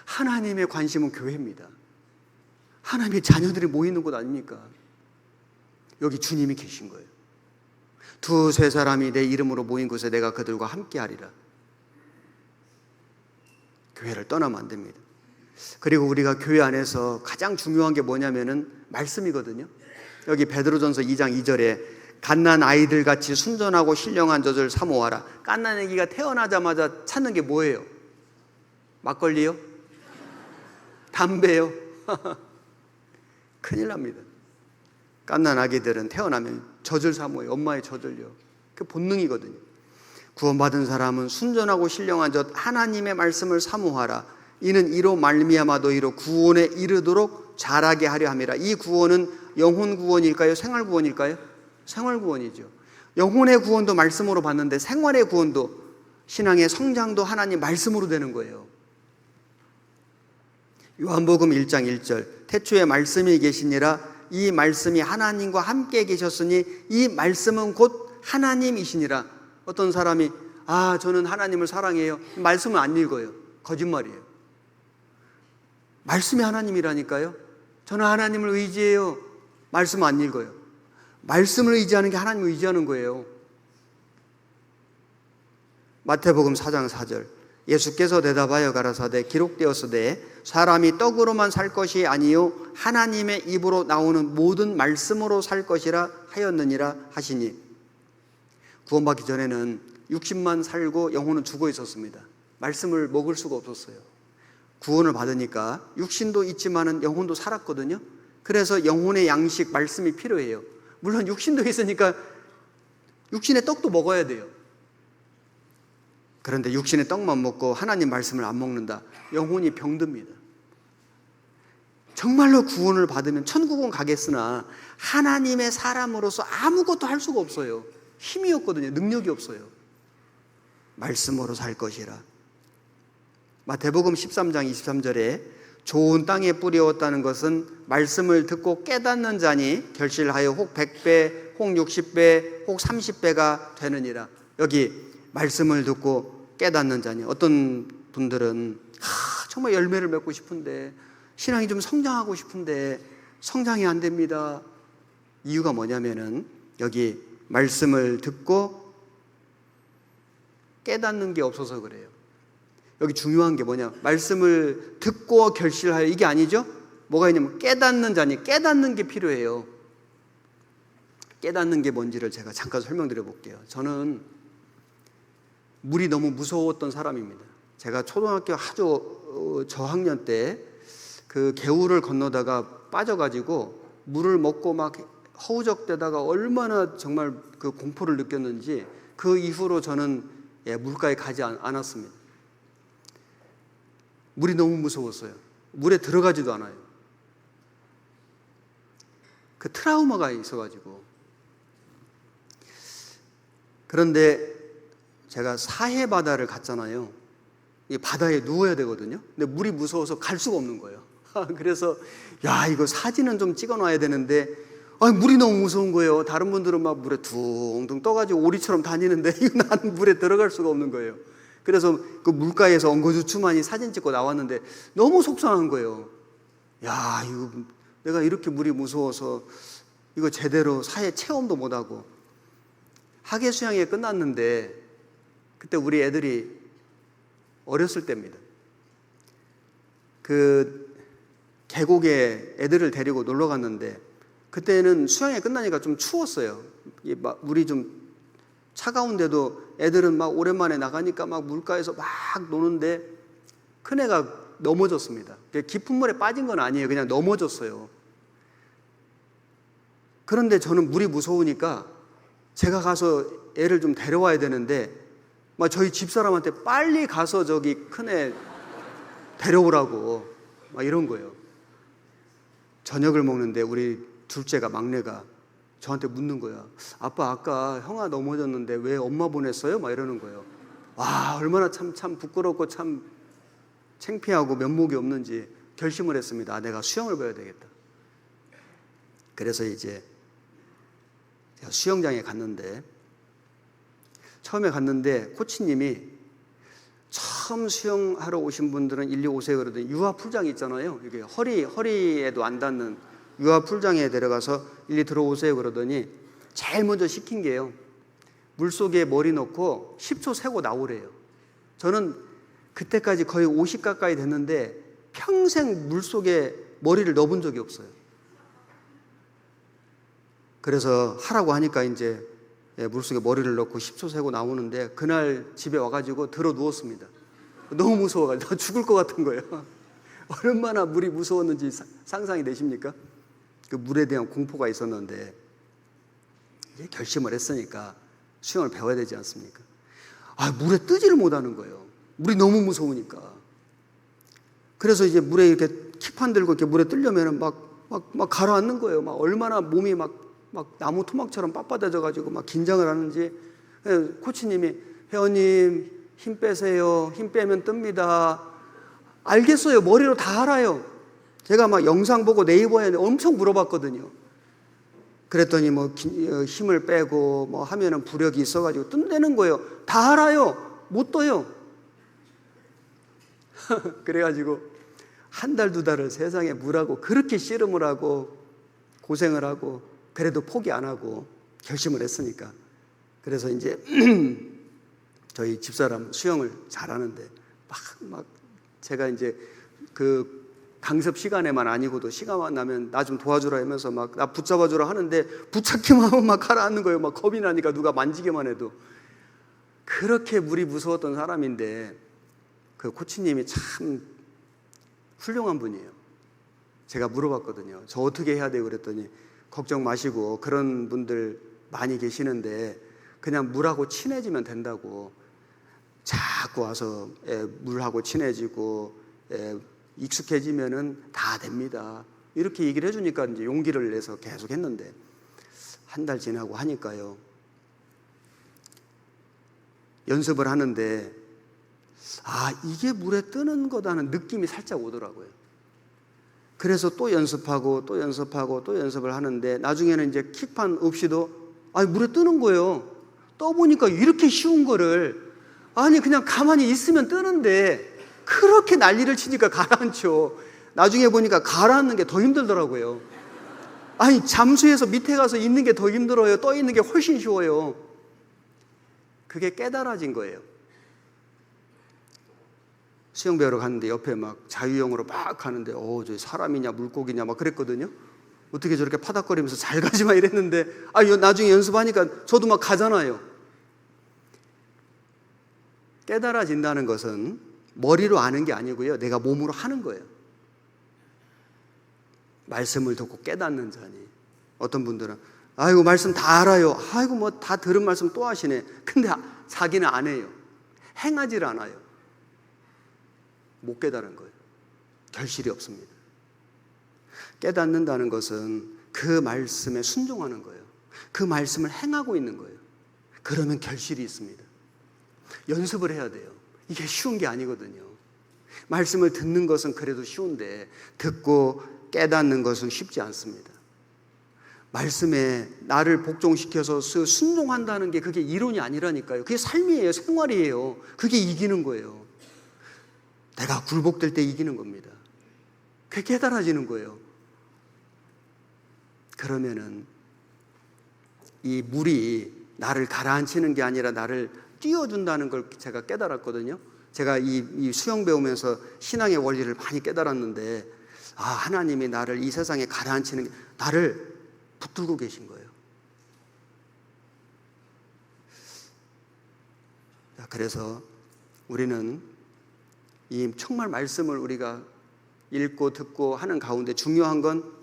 하나님의 관심은 교회입니다. 하나님의 자녀들이 모이는 곳 아닙니까? 여기 주님이 계신 거예요. 두세 사람이 내 이름으로 모인 곳에 내가 그들과 함께 하리라. 교회를 떠나면 안 됩니다. 그리고 우리가 교회 안에서 가장 중요한 게 뭐냐면은 말씀이거든요. 여기 베드로전서 2장 2절에 갓난 아이들 같이 순전하고 신령한 젖을 사모하라. 갓난 아기가 태어나자마자 찾는 게 뭐예요? 막걸리요? 담배요? 큰일 납니다. 갓난 아기들은 태어나면 젖을 사모해요. 엄마의 젖을요. 그게 본능이거든요. 구원받은 사람은 순전하고 신령한 젖 하나님의 말씀을 사모하라. 이는 이로 말미암아 너희로 구원에 이르도록 자라게 하려 함이라. 이 구원은 영혼 구원일까요? 생활 구원일까요? 생활 구원이죠. 영혼의 구원도 말씀으로 받는데 생활의 구원도, 신앙의 성장도 하나님 말씀으로 되는 거예요. 요한복음 1장 1절 태초에 말씀이 계시니라. 이 말씀이 하나님과 함께 계셨으니 이 말씀은 곧 하나님이시니라. 어떤 사람이 저는 하나님을 사랑해요. 말씀을 안 읽어요. 거짓말이에요. 말씀이 하나님이라니까요. 저는 하나님을 의지해요. 말씀 안 읽어요. 말씀을 의지하는 게 하나님을 의지하는 거예요. 마태복음 4장 4절 예수께서 대답하여 가라사대 기록되었으되 사람이 떡으로만 살 것이 아니요 하나님의 입으로 나오는 모든 말씀으로 살 것이라 하였느니라 하시니. 구원받기 전에는 육신만 살고 영혼은 죽어 있었습니다. 말씀을 먹을 수가 없었어요. 구원을 받으니까 육신도 있지만은 영혼도 살았거든요. 그래서 영혼의 양식, 말씀이 필요해요. 물론 육신도 있으니까 육신의 떡도 먹어야 돼요. 그런데 육신의 떡만 먹고 하나님 말씀을 안 먹는다. 영혼이 병듭니다. 정말로 구원을 받으면 천국은 가겠으나 하나님의 사람으로서 아무것도 할 수가 없어요. 힘이 없거든요. 능력이 없어요. 말씀으로 살 것이라. 마태복음 13장 23절에 좋은 땅에 뿌리었다는 것은 말씀을 듣고 깨닫는 자니 결실하여 혹 100배, 혹 60배, 혹 30배가 되느니라. 여기 말씀을 듣고 깨닫는 자니, 어떤 분들은 정말 열매를 맺고 싶은데 신앙이 좀 성장하고 싶은데 성장이 안 됩니다. 이유가 뭐냐면은 여기 말씀을 듣고 깨닫는 게 없어서 그래요. 여기 중요한 게 뭐냐, 말씀을 듣고 결실하여, 이게 아니죠. 뭐가 있냐면 깨닫는 자니, 깨닫는 게 필요해요. 깨닫는 게 뭔지를 제가 잠깐 설명드려 볼게요. 저는 물이 너무 무서웠던 사람입니다. 제가 초등학교 아주 저학년 때 그 개울을 건너다가 빠져가지고 물을 먹고 막 허우적대다가 얼마나 정말 그 공포를 느꼈는지 그 이후로 저는 물가에 가지 않았습니다. 물이 너무 무서웠어요. 물에 들어가지도 않아요. 그 트라우마가 있어가지고. 그런데 제가 사해 바다를 갔잖아요. 이 바다에 누워야 되거든요. 근데 물이 무서워서 갈 수가 없는 거예요. 그래서 야, 이거 사진은 좀 찍어놔야 되는데 물이 너무 무서운 거예요. 다른 분들은 막 물에 둥둥 떠가지고 오리처럼 다니는데 나는 물에 들어갈 수가 없는 거예요. 그래서 그 물가에서 엉거주춤하니 사진 찍고 나왔는데 너무 속상한 거예요. 야, 이거 내가 이렇게 물이 무서워서 이거 제대로 사해 체험도 못하고. 하계 수양회 끝났는데 그때 우리 애들이 어렸을 때입니다. 그 계곡에 애들을 데리고 놀러 갔는데 그때는 수양회 끝나니까 좀 추웠어요. 물이 좀 차가운데도 애들은 막 오랜만에 나가니까 막 물가에서 막 노는데 큰애가 넘어졌습니다. 깊은 물에 빠진 건 아니에요. 그냥 넘어졌어요. 그런데 저는 물이 무서우니까 제가 가서 애를 좀 데려와야 되는데 막 저희 집사람한테 빨리 가서 저기 큰애 데려오라고 막 이런 거예요. 저녁을 먹는데 우리 둘째가 막내가 저한테 묻는 거야. 아빠, 아까 형아 넘어졌는데 왜 엄마 보냈어요? 막 이러는 거예요. 와, 얼마나 참 부끄럽고 참 창피하고 면목이 없는지 결심을 했습니다. 아, 내가 수영을 배워야 되겠다. 그래서 이제 제가 수영장에 갔는데 처음에 갔는데 코치님이 처음 수영하러 오신 분들은 일리 오세요 그러더니 유아 풀장 있잖아요. 이게 허리에도 안 닿는 유아 풀장에 데려가서 일리 들어오세요 그러더니 제일 먼저 시킨 게요. 물속에 머리 넣고 10초 세고 나오래요. 저는 그때까지 거의 50 가까이 됐는데 평생 물속에 머리를 넣어본 적이 없어요. 그래서 하라고 하니까 이제 물속에 머리를 넣고 10초 세고 나오는데 그날 집에 와가지고 들어 누웠습니다. 너무 무서워가지고 죽을 것 같은 거예요. 얼마나 물이 무서웠는지 상상이 되십니까? 그 물에 대한 공포가 있었는데 이제 결심을 했으니까 수영을 배워야 되지 않습니까? 물에 뜨지를 못하는 거예요. 물이 너무 무서우니까. 그래서 이제 물에 이렇게 킥판 들고 이렇게 물에 뜨려면 막 가라앉는 거예요. 막 얼마나 몸이 막 나무 토막처럼 빳빳해져가지고 막 긴장을 하는지 코치님이 회원님 힘 빼세요. 힘 빼면 뜹니다. 알겠어요. 머리로 다 알아요. 제가 막 영상 보고 네이버에 엄청 물어봤거든요. 그랬더니 뭐 힘을 빼고 뭐 하면은 부력이 있어가지고 뜬다는 거예요. 다 알아요. 못 떠요. 그래가지고 한 달, 두 달을 세상에 물하고 그렇게 씨름을 하고 고생을 하고 그래도 포기 안 하고 결심을 했으니까. 그래서 이제 저희 집사람 수영을 잘하는데 막 제가 이제 그 강습 시간에만 아니고도 시간만 나면 나 좀 도와주라 하면서 막 나 붙잡아주라 하는데 붙잡기만 하면 막 가라앉는 거예요. 막 겁이 나니까 누가 만지기만 해도. 그렇게 물이 무서웠던 사람인데 그 코치님이 참 훌륭한 분이에요. 제가 물어봤거든요. 저 어떻게 해야 돼요? 그랬더니 걱정 마시고 그런 분들 많이 계시는데 그냥 물하고 친해지면 된다고. 자꾸 와서 물하고 친해지고 익숙해지면은 다 됩니다. 이렇게 얘기를 해주니까 이제 용기를 내서 계속 했는데 한 달 지나고 하니까요. 연습을 하는데 이게 물에 뜨는 거다는 느낌이 살짝 오더라고요. 그래서 또 연습하고 또 연습하고 또 연습을 하는데 나중에는 이제 킥판 없이도 물에 뜨는 거예요. 떠보니까 이렇게 쉬운 거를 그냥 가만히 있으면 뜨는데 그렇게 난리를 치니까 가라앉죠. 나중에 보니까 가라앉는 게 더 힘들더라고요. 잠수해서 밑에 가서 있는 게 더 힘들어요. 떠 있는 게 훨씬 쉬워요. 그게 깨달아진 거예요. 수영 배우러 갔는데 옆에 막 자유형으로 막 하는데 저 사람이냐 물고기냐 막 그랬거든요. 어떻게 저렇게 파닥거리면서 잘 가지 마 이랬는데 나중에 연습하니까 저도 막 가잖아요. 깨달아진다는 것은 머리로 아는 게 아니고요. 내가 몸으로 하는 거예요. 말씀을 듣고 깨닫는 자니. 어떤 분들은 아이고 말씀 다 알아요. 아이고 뭐 다 들은 말씀 또 하시네. 근데 자기는 안 해요. 행하질 않아요. 못 깨달은 거예요. 결실이 없습니다. 깨닫는다는 것은 그 말씀에 순종하는 거예요. 그 말씀을 행하고 있는 거예요. 그러면 결실이 있습니다. 연습을 해야 돼요. 이게 쉬운 게 아니거든요. 말씀을 듣는 것은 그래도 쉬운데 듣고 깨닫는 것은 쉽지 않습니다. 말씀에 나를 복종시켜서 순종한다는 게 그게 이론이 아니라니까요. 그게 삶이에요. 생활이에요. 그게 이기는 거예요. 내가 굴복될 때 이기는 겁니다. 그게 깨달아지는 거예요. 그러면은 이 물이 나를 가라앉히는 게 아니라 나를 띄워준다는 걸 제가 깨달았거든요. 제가 이 수영 배우면서 신앙의 원리를 많이 깨달았는데 하나님이 나를 이 세상에 가라앉히는 게 나를 붙들고 계신 거예요. 그래서 우리는 이 정말 말씀을 우리가 읽고 듣고 하는 가운데 중요한 건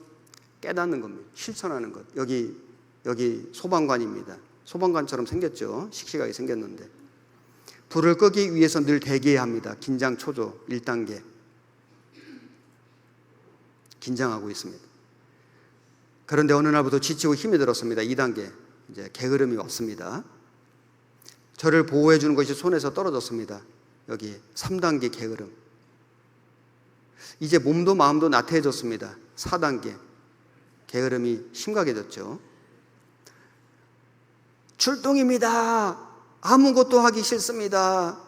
깨닫는 겁니다. 실천하는 것. 여기 소방관입니다. 소방관처럼 생겼죠. 씩씩하게 생겼는데 불을 끄기 위해서 늘 대기해야 합니다. 긴장 초조 1단계. 긴장하고 있습니다. 그런데 어느 날부터 지치고 힘이 들었습니다. 2단계. 이제 게으름이 없습니다. 저를 보호해 주는 것이 손에서 떨어졌습니다. 여기 3단계 게으름. 이제 몸도 마음도 나태해졌습니다. 4단계. 게으름이 심각해졌죠. 출동입니다. 아무것도 하기 싫습니다.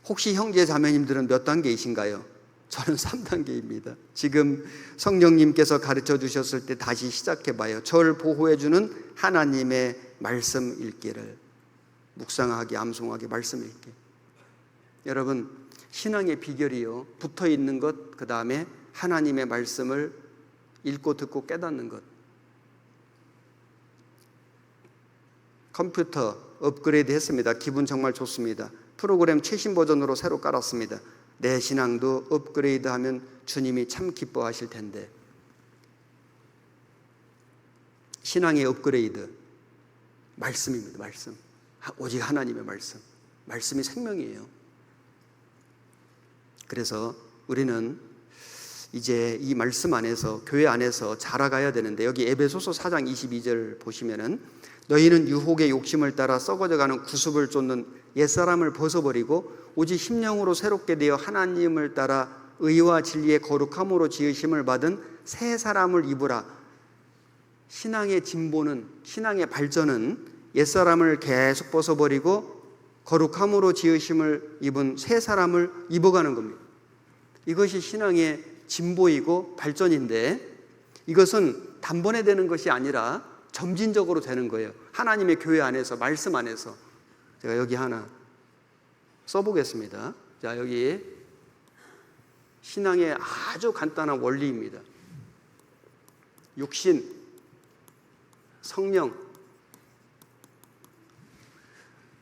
혹시 형제 자매님들은 몇 단계이신가요? 저는 3단계입니다. 지금 성령님께서 가르쳐 주셨을 때 다시 시작해봐요. 저를 보호해주는 하나님의 말씀 읽기를 묵상하기, 암송하기, 말씀 읽기. 여러분, 신앙의 비결이요, 붙어있는 것, 그 다음에 하나님의 말씀을 읽고 듣고 깨닫는 것. 컴퓨터 업그레이드 했습니다. 기분 정말 좋습니다. 프로그램 최신 버전으로 새로 깔았습니다. 내 신앙도 업그레이드하면 주님이 참 기뻐하실 텐데. 신앙의 업그레이드, 말씀입니다. 말씀. 오직 하나님의 말씀. 말씀이 생명이에요. 그래서 우리는 이제 이 말씀 안에서, 교회 안에서 자라가야 되는데, 여기 에베소서 4장 22절 보시면은 너희는 유혹의 욕심을 따라 썩어져가는 구습을 쫓는 옛사람을 벗어버리고 오직 심령으로 새롭게 되어 하나님을 따라 의와 진리의 거룩함으로 지으심을 받은 새 사람을 입으라. 신앙의 진보는, 신앙의 발전은 옛사람을 계속 벗어버리고 거룩함으로 지으심을 입은 새 사람을 입어가는 겁니다. 이것이 신앙의 진보이고 발전인데, 이것은 단번에 되는 것이 아니라 점진적으로 되는 거예요. 하나님의 교회 안에서, 말씀 안에서. 제가 여기 하나 써보겠습니다. 자, 여기 신앙의 아주 간단한 원리입니다. 육신, 성령.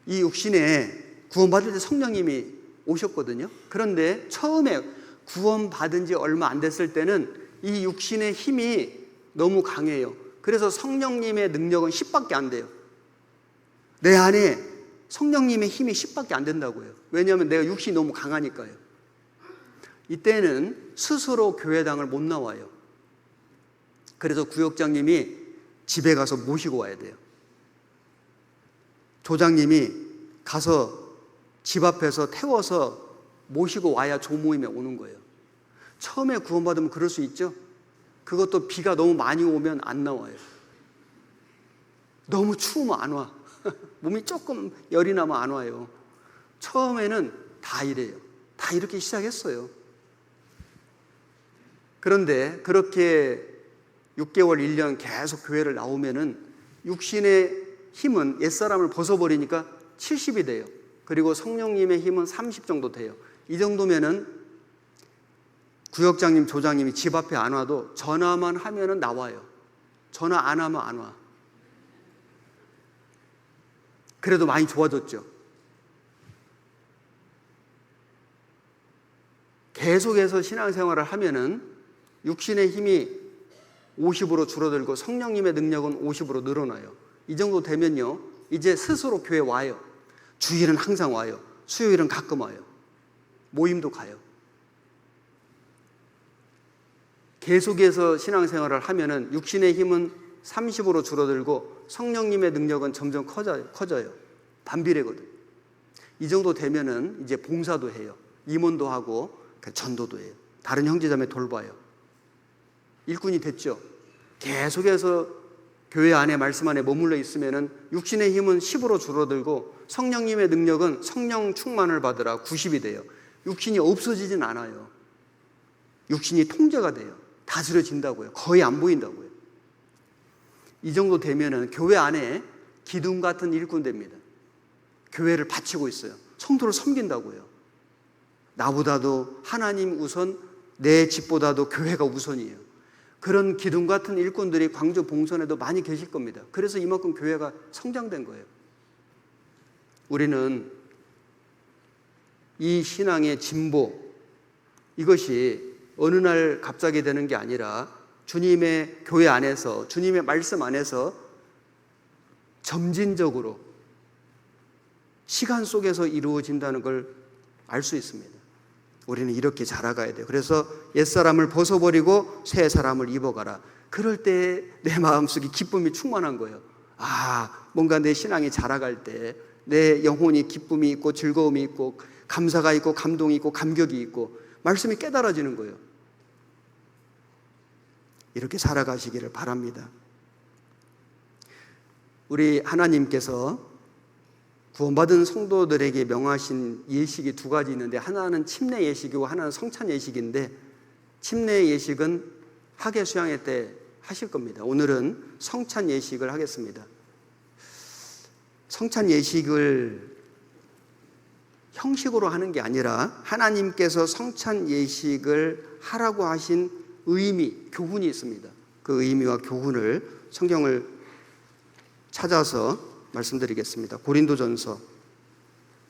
이 육신에 구원받을 때 성령님이 오셨거든요. 그런데 처음에 구원받은 지 얼마 안 됐을 때는 이 육신의 힘이 너무 강해요. 그래서 성령님의 능력은 10밖에 안 돼요. 내 안에 성령님의 힘이 10밖에 안 된다고요. 왜냐하면 내가 육신이 너무 강하니까요. 이때는 스스로 교회당을 못 나와요. 그래서 구역장님이 집에 가서 모시고 와야 돼요. 조장님이 가서 집 앞에서 태워서 모시고 와야 조모임에 오는 거예요. 처음에 구원받으면 그럴 수 있죠. 그것도 비가 너무 많이 오면 안 나와요. 너무 추우면 안 와. 몸이 조금 열이 나면 안 와요. 처음에는 다 이래요. 다 이렇게 시작했어요. 그런데 그렇게 6개월, 1년 계속 교회를 나오면은 육신의 힘은 옛사람을 벗어버리니까 70이 돼요. 그리고 성령님의 힘은 30 정도 돼요. 이 정도면은 구역장님, 조장님이 집 앞에 안 와도 전화만 하면은 나와요. 전화 안 하면 안 와. 그래도 많이 좋아졌죠. 계속해서 신앙생활을 하면은 육신의 힘이 50으로 줄어들고 성령님의 능력은 50으로 늘어나요. 이 정도 되면요, 이제 스스로 교회 와요. 주일은 항상 와요. 수요일은 가끔 와요. 모임도 가요. 계속해서 신앙생활을 하면은 육신의 힘은 30으로 줄어들고 성령님의 능력은 점점 커져요. 반비례거든. 이 정도 되면은 이제 봉사도 해요. 임원도 하고 전도도 해요. 다른 형제자매 돌봐요. 일꾼이 됐죠. 계속해서 교회 안에 말씀 안에 머물러 있으면은 육신의 힘은 10으로 줄어들고 성령님의 능력은 성령 충만을 받으라 90이 돼요. 육신이 없어지진 않아요. 육신이 통제가 돼요. 다스려진다고요. 거의 안 보인다고요. 이 정도 되면은 교회 안에 기둥 같은 일꾼 됩니다. 교회를 바치고 있어요. 성도를 섬긴다고요. 나보다도 하나님 우선, 내 집보다도 교회가 우선이에요. 그런 기둥 같은 일꾼들이 광주 봉선에도 많이 계실 겁니다. 그래서 이만큼 교회가 성장된 거예요. 우리는 이 신앙의 진보, 이것이 어느 날 갑자기 되는 게 아니라 주님의 교회 안에서, 주님의 말씀 안에서 점진적으로 시간 속에서 이루어진다는 걸 알 수 있습니다. 우리는 이렇게 자라가야 돼요. 그래서 옛사람을 벗어버리고 새 사람을 입어가라. 그럴 때 내 마음속에 기쁨이 충만한 거예요. 뭔가 내 신앙이 자라갈 때 내 영혼이 기쁨이 있고 즐거움이 있고 감사가 있고 감동이 있고 감격이 있고 말씀이 깨달아지는 거예요. 이렇게 살아가시기를 바랍니다. 우리 하나님께서 구원받은 성도들에게 명하신 예식이 두 가지 있는데, 하나는 침례 예식이고 하나는 성찬 예식인데, 침례 예식은 학예 수양회 때 하실 겁니다. 오늘은 성찬 예식을 하겠습니다. 성찬 예식을 형식으로 하는 게 아니라 하나님께서 성찬 예식을 하라고 하신 의미, 교훈이 있습니다. 그 의미와 교훈을 성경을 찾아서 말씀드리겠습니다. 고린도전서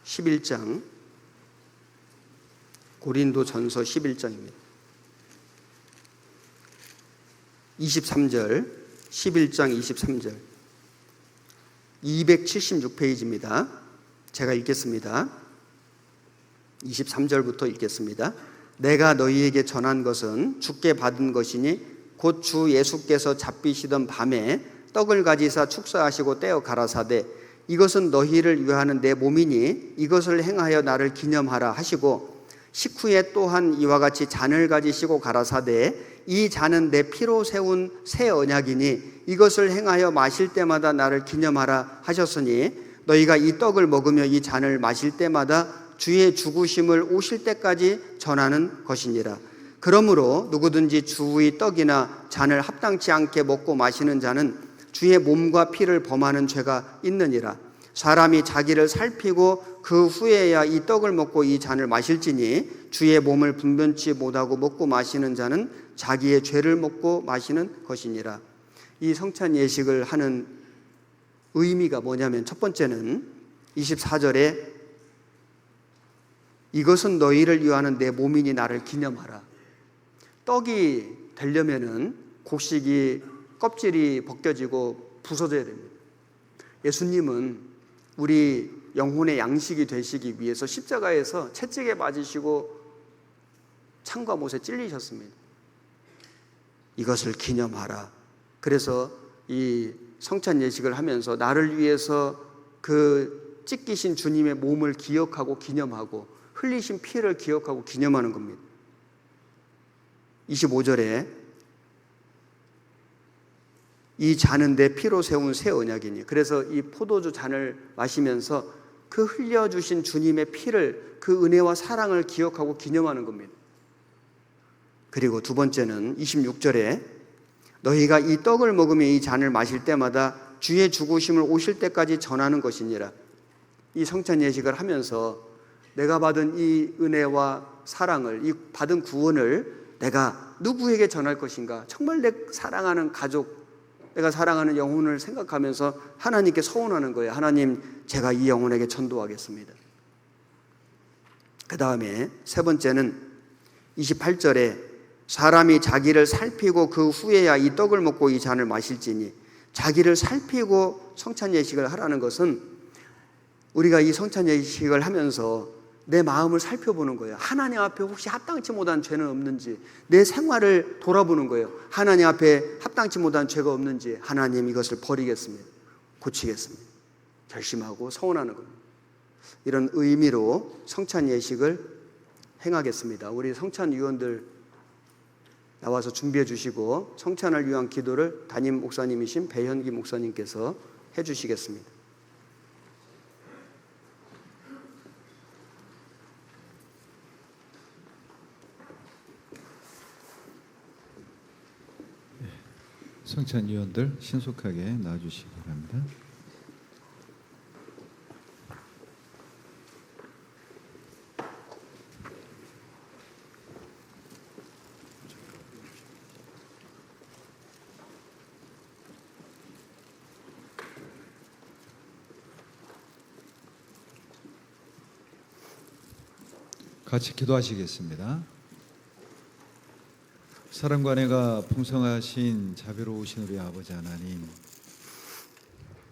11장, 고린도전서 11장입니다. 23절, 11장 23절, 276페이지입니다. 제가 읽겠습니다. 23절부터 읽겠습니다. 내가 너희에게 전한 것은 주께 받은 것이니 곧 주 예수께서 잡히시던 밤에 떡을 가지사 축사하시고 떼어 가라사대 이것은 너희를 위하는 내 몸이니 이것을 행하여 나를 기념하라 하시고, 식후에 또한 이와 같이 잔을 가지시고 가라사대 이 잔은 내 피로 세운 새 언약이니 이것을 행하여 마실 때마다 나를 기념하라 하셨으니, 너희가 이 떡을 먹으며 이 잔을 마실 때마다 주의 죽으심을 오실 때까지 전하는 것이니라. 그러므로 누구든지 주의 떡이나 잔을 합당치 않게 먹고 마시는 자는 주의 몸과 피를 범하는 죄가 있느니라. 사람이 자기를 살피고 그 후에야 이 떡을 먹고 이 잔을 마실지니 주의 몸을 분변치 못하고 먹고 마시는 자는 자기의 죄를 먹고 마시는 것이니라. 이 성찬 예식을 하는 의미가 뭐냐면, 첫 번째는 24절에 이것은 너희를 위하는 내 몸이니 나를 기념하라. 떡이 되려면은 곡식이 껍질이 벗겨지고 부서져야 됩니다. 예수님은 우리 영혼의 양식이 되시기 위해서 십자가에서 채찍에 맞으시고 창과 못에 찔리셨습니다. 이것을 기념하라. 그래서 이 성찬 예식을 하면서 나를 위해서 그 찢기신 주님의 몸을 기억하고 기념하고 흘리신 피를 기억하고 기념하는 겁니다. 25절에 이 잔은 내 피로 세운 새 언약이니, 그래서 이 포도주 잔을 마시면서 그 흘려주신 주님의 피를, 그 은혜와 사랑을 기억하고 기념하는 겁니다. 그리고 두 번째는 26절에 너희가 이 떡을 먹으며 이 잔을 마실 때마다 주의 죽으심을 오실 때까지 전하는 것이니라. 이 성찬 예식을 하면서 내가 받은 이 은혜와 사랑을, 이 받은 구원을 내가 누구에게 전할 것인가? 정말 내 사랑하는 가족, 내가 사랑하는 영혼을 생각하면서 하나님께 서원하는 거예요. 하나님, 제가 이 영혼에게 전도하겠습니다. 그 다음에 세 번째는 28절에 사람이 자기를 살피고 그 후에야 이 떡을 먹고 이 잔을 마실지니, 자기를 살피고 성찬 예식을 하라는 것은 우리가 이 성찬 예식을 하면서 내 마음을 살펴보는 거예요. 하나님 앞에 혹시 합당치 못한 죄는 없는지, 내 생활을 돌아보는 거예요. 하나님 앞에 합당치 못한 죄가 없는지, 하나님 이것을 버리겠습니다, 고치겠습니다, 결심하고 서원하는 겁니다. 이런 의미로 성찬 예식을 행하겠습니다. 우리 성찬 위원들 나와서 준비해 주시고 성찬을 위한 기도를 담임 목사님이신 배현기 목사님께서 해 주시겠습니다. 성찬위원들 신속하게 나와주시기 바랍니다. 같이 기도하시겠습니다. 사랑과 은혜가 풍성하신 자비로우신 우리 아버지 하나님,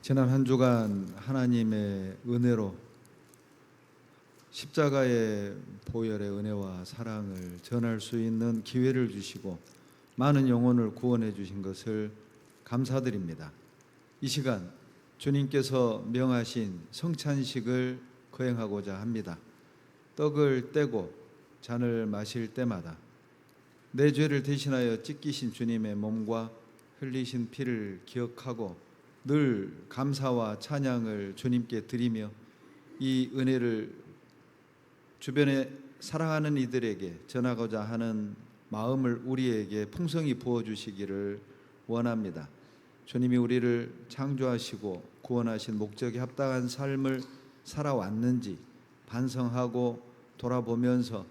지난 한 주간 하나님의 은혜로 십자가의 보혈의 은혜와 사랑을 전할 수 있는 기회를 주시고 많은 영혼을 구원해 주신 것을 감사드립니다. 이 시간 주님께서 명하신 성찬식을 거행하고자 합니다. 떡을 떼고 잔을 마실 때마다 내 죄를 대신하여 찢기신 주님의 몸과 흘리신 피를 기억하고 늘 감사와 찬양을 주님께 드리며 이 은혜를 주변에 사랑하는 이들에게 전하고자 하는 마음을 우리에게 풍성히 부어주시기를 원합니다. 주님이 우리를 창조하시고 구원하신 목적에 합당한 삶을 살아왔는지 반성하고 돌아보면서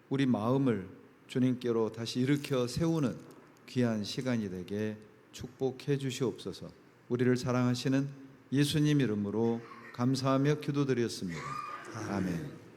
우리 마음을 주님께로 다시 일으켜 세우는 귀한 시간이 되게 축복해 주시옵소서. 우리를 사랑하시는 예수님 이름으로 감사하며 기도드렸습니다. 아멘.